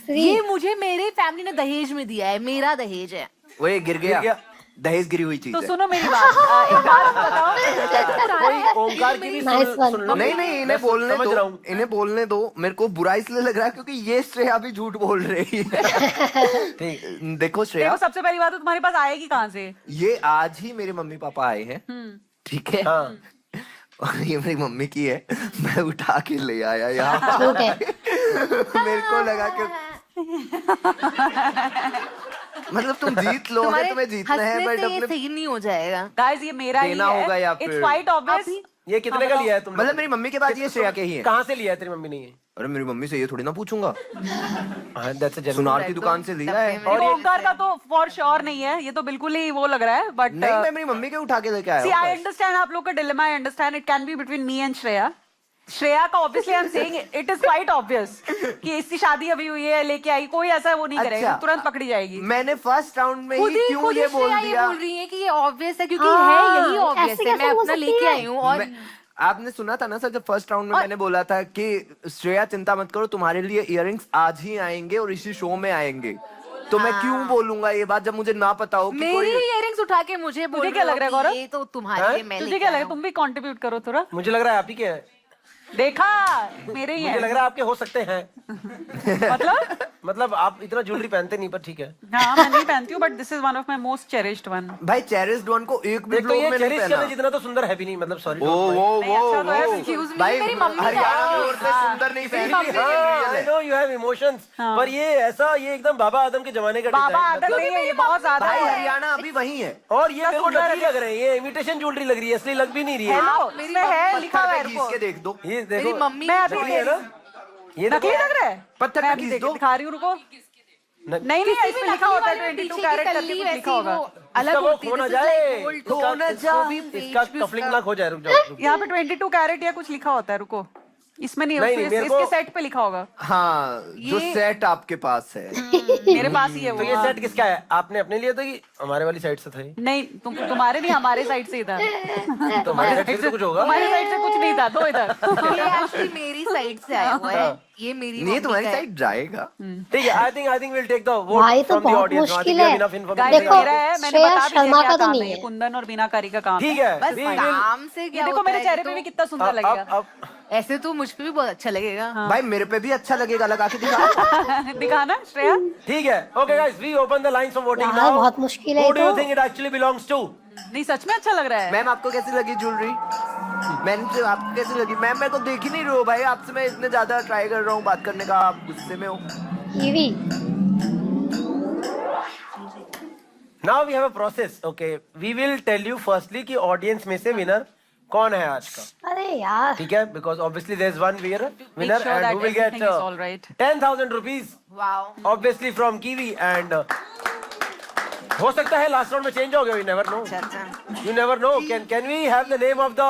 ये मुझे मेरे फैमिली ने दहेज में दिया है, मेरा दहेज है। वो ये गिर गिर गया गया। दहेज गिरी हुई चीज तो है। सुनो मेरी बात, एक बात बताओ। कोई ओमकार की भी Nice one. सुन लो। नहीं नहीं इन्हें बोलने समझ रहा दो, हूँ। इन्हें बोलने दो। मेरे को बुरा इसलिए लग रहा है क्योंकि ये श्रेया भी झूठ बोल रही है। ठीक देखो श्रेया, देखो सबसे पहली बात तो तुम्हारे पास आएगी कहाँ से? ये आज ही मेरे मम्मी पापा आए हैं, ठीक है, हाँ और ये मेरी मम्मी की है, मैं उठा के ले आया यहाँ। झूठ है। मेरे को लगा कि मतलब तुम जीत लो, तुम्हारे तुम्हें जीतना है, हंसने बट से ये अपने सही नहीं हो जाएगा। गाइस ये मेरा ही देना होगा या है, इट्स फिर- क्वाइट ऑब्वियस। ये कितने का लिया है तुमने? मतलब मेरी मम्मी के बाद ये श्रेया के ही है। कहाँ से लिया है तेरी मम्मी ने ये? अरे मेरी मम्मी से ये थोड़ी ना पूछूंगा, हाँ, that's a genuine- सुनार की दुकान से लिया है। और ओमकार का तो फॉर श्योर नहीं है, ये तो बिल्कुल ही वो लग रहा है, बट नहीं मैं मेरी मम्मी के उठा के लेके सी आया आई हूँ। अंडरस्टैंड आप लोग का dilemma, I understand it can be between me and Shreya. Shreya का obviously I am saying it is quite obvious कि इसकी शादी अभी हुई है, लेके आई, कोई ऐसा वो नहीं करेगा, अच्छा। तुरंत पकड़ी जाएगी। मैंने फर्स्ट राउंड में ही क्यों खुद ये बोल श्रेया ये दिया? बोल रही है कि ये ऑब्वियस है, क्योंकि हाँ, है यही ऑब्वियस ऐसे है, कैसे मैं हो अपना सकती लेके है? आई हूँ। और आपने सुना था ना सर, जब फर्स्ट राउंड में मैंने बोला था कि श्रेया चिंता मत करो, तुम्हारे लिए इयररिंग्स आज ही आएंगे और इसी शो में आएंगे, तो मैं क्यों बोलूंगा ये बात जब मुझे ना पता हो कि मेरी कोई। इयरिंग्स उठा के मुझे बोल तुझे क्या रहे हो लग रहा है, कि गौरव? ये तो तुम्हारे हाँ? लिए मैं तुझे लेके क्या आया लगा, हूँ। तुम भी कंट्रीब्यूट करो थोड़ा। मुझे लग रहा है आप ही के हैं। देखा मेरे ही मुझे है लग रहा है आपके हो सकते हैं। मतलब मतलब आप इतना ज्वेलरी पहनते नहीं, पर ठीक है। हाँ मैं नहीं पहनती हूँ, but this is one of my most cherished one. भाई चेरिस्ड वन को एक भी एक तो ब्लॉग ये में नहीं चेरिश पहना। करने जितना तो सुंदर है भी नहीं, मतलब सॉरी। ओ वो नहीं, अच्छा तो है, वो excuse me, भाई मेरी मम्मी का हरियाणा है। की औरतें सुंदर नहीं पहनती, मम्मी ये real आई है। नो यू हैव इमोशंस, पर ये ऐसा, ये एकदम बाबा आदम के जमाने का बाबा design, आदम मतलब- नहीं है, ये बहुत ज्यादा भाई है। हरियाणा अभी वही है। और ये मेरे को सुंदर नकली लग रहे हैं, ये इमिटेशन ज्वेलरी लग रही है, असली लग भी नहीं रही है। हेलो मेरी इसमें है मम्मी लिखा हुआ है, पत्थर पे रुको। घिस के देख दो। ये मेरी देखो मम्मी मैं अभी नकली है ना, ये नकली देखो। लग रहा है, पत्थर मैं पे अभी घिस दो। दिखा रही हूँ, रुको। नहीं नहीं इस पे लिखा होता है 22 कैरेट करके कुछ लिखा होगा। अलग इसका वो होती खो ना है, this is जाए, like gold इसका- खो ना इसका कफलिंग ना खो जाए, रुक जाओ, रुक जाओ। यहाँ पे 22 कैरेट या कुछ लिखा होता है, रुको। इसमें नहीं, नहीं, मेरे इसके को- सेट पे लिखा होगा। हाँ जो ये- सेट आपके पास है। मेरे पास ही है तो वो। ये सेट किसका है? आपने अपने लिए था कि हमारे वाली साइड से था ये? नहीं तुम्हारे नहीं, हमारे साइड से ही था। तो हमारे साइड से भी तो कुछ होगा। हमारे साइड से कुछ नहीं था, दो इधर। ये एक्चुअली मेरी साइड से आया हुआ है, ये मेरी नहीं मम्मी तुम्हारी का है। साइड जाएगा। ठीक है, I think will take the vote भाई तो फ्रॉम द बहुत ऑडियंस। मुश्किल है। गाइस देखो, मेरा है, मैंने श्रेया बता भी दिया शर्मा क्या का तो काम नहीं है, ये है। कुंदन और मीनाकारी का काम ठीक है। है, बस we will- काम से ये क्या देखो होता मेरे है, चेहरे ये पे तो- भी कितना सुंदर लगेगा। अब ऐसे तो मुझ पे भी बहुत अच्छा लगेगा। भाई मेरे पे भी अच्छा लगेगा, लगा के दिखा। दिखाना श्रेया। ठीक है, okay guys, we open the lines for voting यार, नाउ। बहुत मुश्किल है Who ये do you तो। think it actually belongs to? नहीं सच में अच्छा लग रहा है। मैम आपको कैसी लगी ज्वेलरी? मैंने तो आपको कैसी लगी? मैम मेरे को देख ही नहीं रहे हो भाई, आपसे मैं इतने ज्यादा ट्राई कर रहा हूँ बात करने का, आप गुस्से में हो। Kiwi Now we have a process. Okay, we will tell you firstly कि audience में से winner कौन है आज का, अरे यार ठीक है? Because obviously there is one winner sure and that who will get everything is all right. 10,000 rupees wow, obviously from Kiwi and हो सकता है last round में change हो गया, you never know. अच्छा। You never know. Can we have the name of the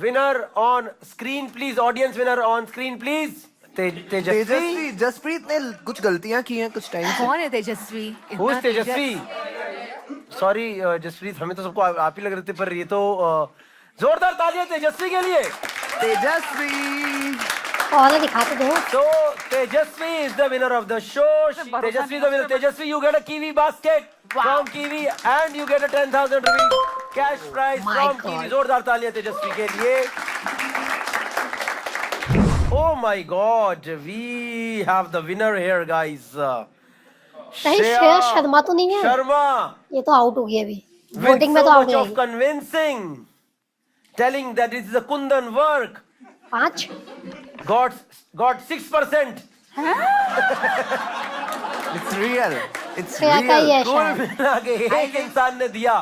winner on screen please? Audience winner on screen please. तेजस्वी. तेजस्वी, जसप्रीत ने कुछ गलतियां की हैं कुछ टाइम से। कौन है तेजस्वी? Who is इतना तेजस्वी? सॉरी जसप्रीत, हमें तो सबको आप ही लग रहे थे, पर ये तो जोरदार तालियां तेजस्वी के लिए। तेजस्वी और दिखाते दो। So Tejashwi is the winner of the show. Tejashwi the winner. Tejashwi, you get a Kiwi basket from Kiwi and you get a 10,000 rupees cash prize My from God. Kiwi. जोरदार तालियां तेजस्वी के लिए। Oh my God, we have the winner here, guys. कहीं श्रेया शर्मा तो नहीं है? शर्मा ये तो आउट हो गई अभी, with वोटिंग में so तो आउट much हो of गई। convincing. telling that it is a Kundan work, 5 got 6%. It's real. It's Shreya का ही real. है कुल शायद। मिला के एक इंसान ने दिया।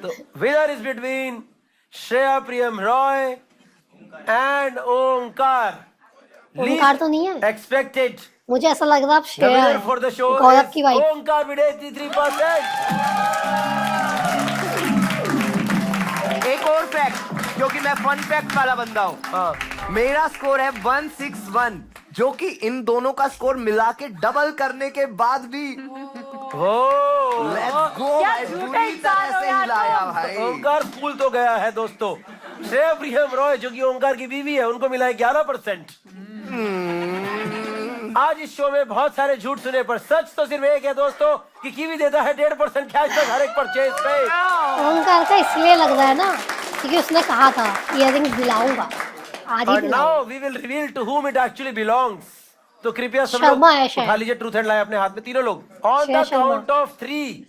तो winner is between Shreya Priyam Roy and Omkar. Omkar तो नहीं है, एक्सपेक्टेड। मुझे ऐसा लग रहा है अब The श्रेया winner है, for the show गौरव की is वाइफ। Onkar with 83%. एक और फैक्ट, क्योंकि मैं फन फैक्ट वाला बंदा हूँ। हाँ। मेरा स्कोर है 161, जो कि इन दोनों का स्कोर मिला के डबल करने के बाद भी लेट्स गो क्या भाई, झूठा पूरी इंसान तरह हो से यार हिलाया तुम। भाई। ओंकार फूल तो गया है दोस्तों। श्रेया प्रियम रॉय जो कि ओंकार की बीवी है, उनको मिला है 11%। आज इस शो में बहुत सारे झूठ सुने, पर सच तो सिर्फ एक है दोस्तों कि कीवी देता है 1.5% कैशबैक हर एक परचेज पे। ओंकार का इसलिए लग रहा है ना क्योंकि उसने कहा था इयररिंग्स दिलाऊंगा, आज ही और दिलाऊंगा। Now we will reveal to whom it actually belongs. तो कृपया सब शर्मा है लोग शायद। उठा लीजिए ट्रूथ एंड लाई अपने हाथ में, तीनों लोग। On Shreya the Sharma. Count of 3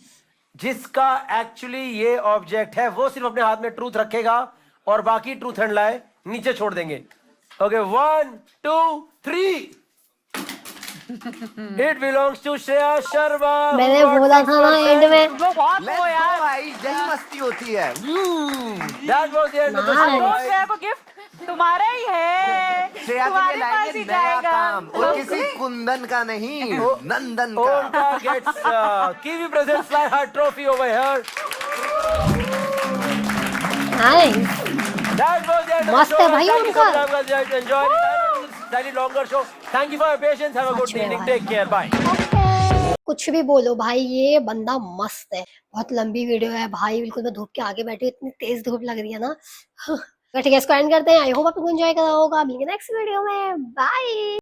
जिसका एक्चुअली ये ऑब्जेक्ट है वो सिर्फ अपने हाथ में ट्रूथ रखेगा और बाकी ट्रूथ एंड लाई नीचे छोड़ देंगे। Okay 1 2 3। It belongs to Shreya Sharma. मैंने बोला था ना एंड में। वो बहुत लेट्स हो गो यार। भाई, यही मस्ती होती है। That was the end of the Nice. show. दो श्रेया को गिफ्ट तुम्हारा ही है, श्रेया के तुम्हारे लिए पास लाएंगे ही नया जाएगा। काम, और किसी कुंदन का नहीं, नंदन का। Onkar gets Kiwi presents Fly Hard trophy over here. Nice. That was the end of the मस्त show. है भाई Thank you so उनका। much, guys. Enjoyed it. Slightly longer show. Thank you for your patience. Have a good सच में evening. भाई। Take care. Bye. कुछ भी बोलो भाई, ये बंदा मस्त है। बहुत लंबी वीडियो है भाई, बिल्कुल मैं धूप के आगे बैठी हूँ, इतनी तेज धूप लग रही है ना। ठीक है, इसको एंड करते हैं। आई होप आपको एंजॉय करा होगा। मिलेंगे नेक्स्ट वीडियो में। बाय।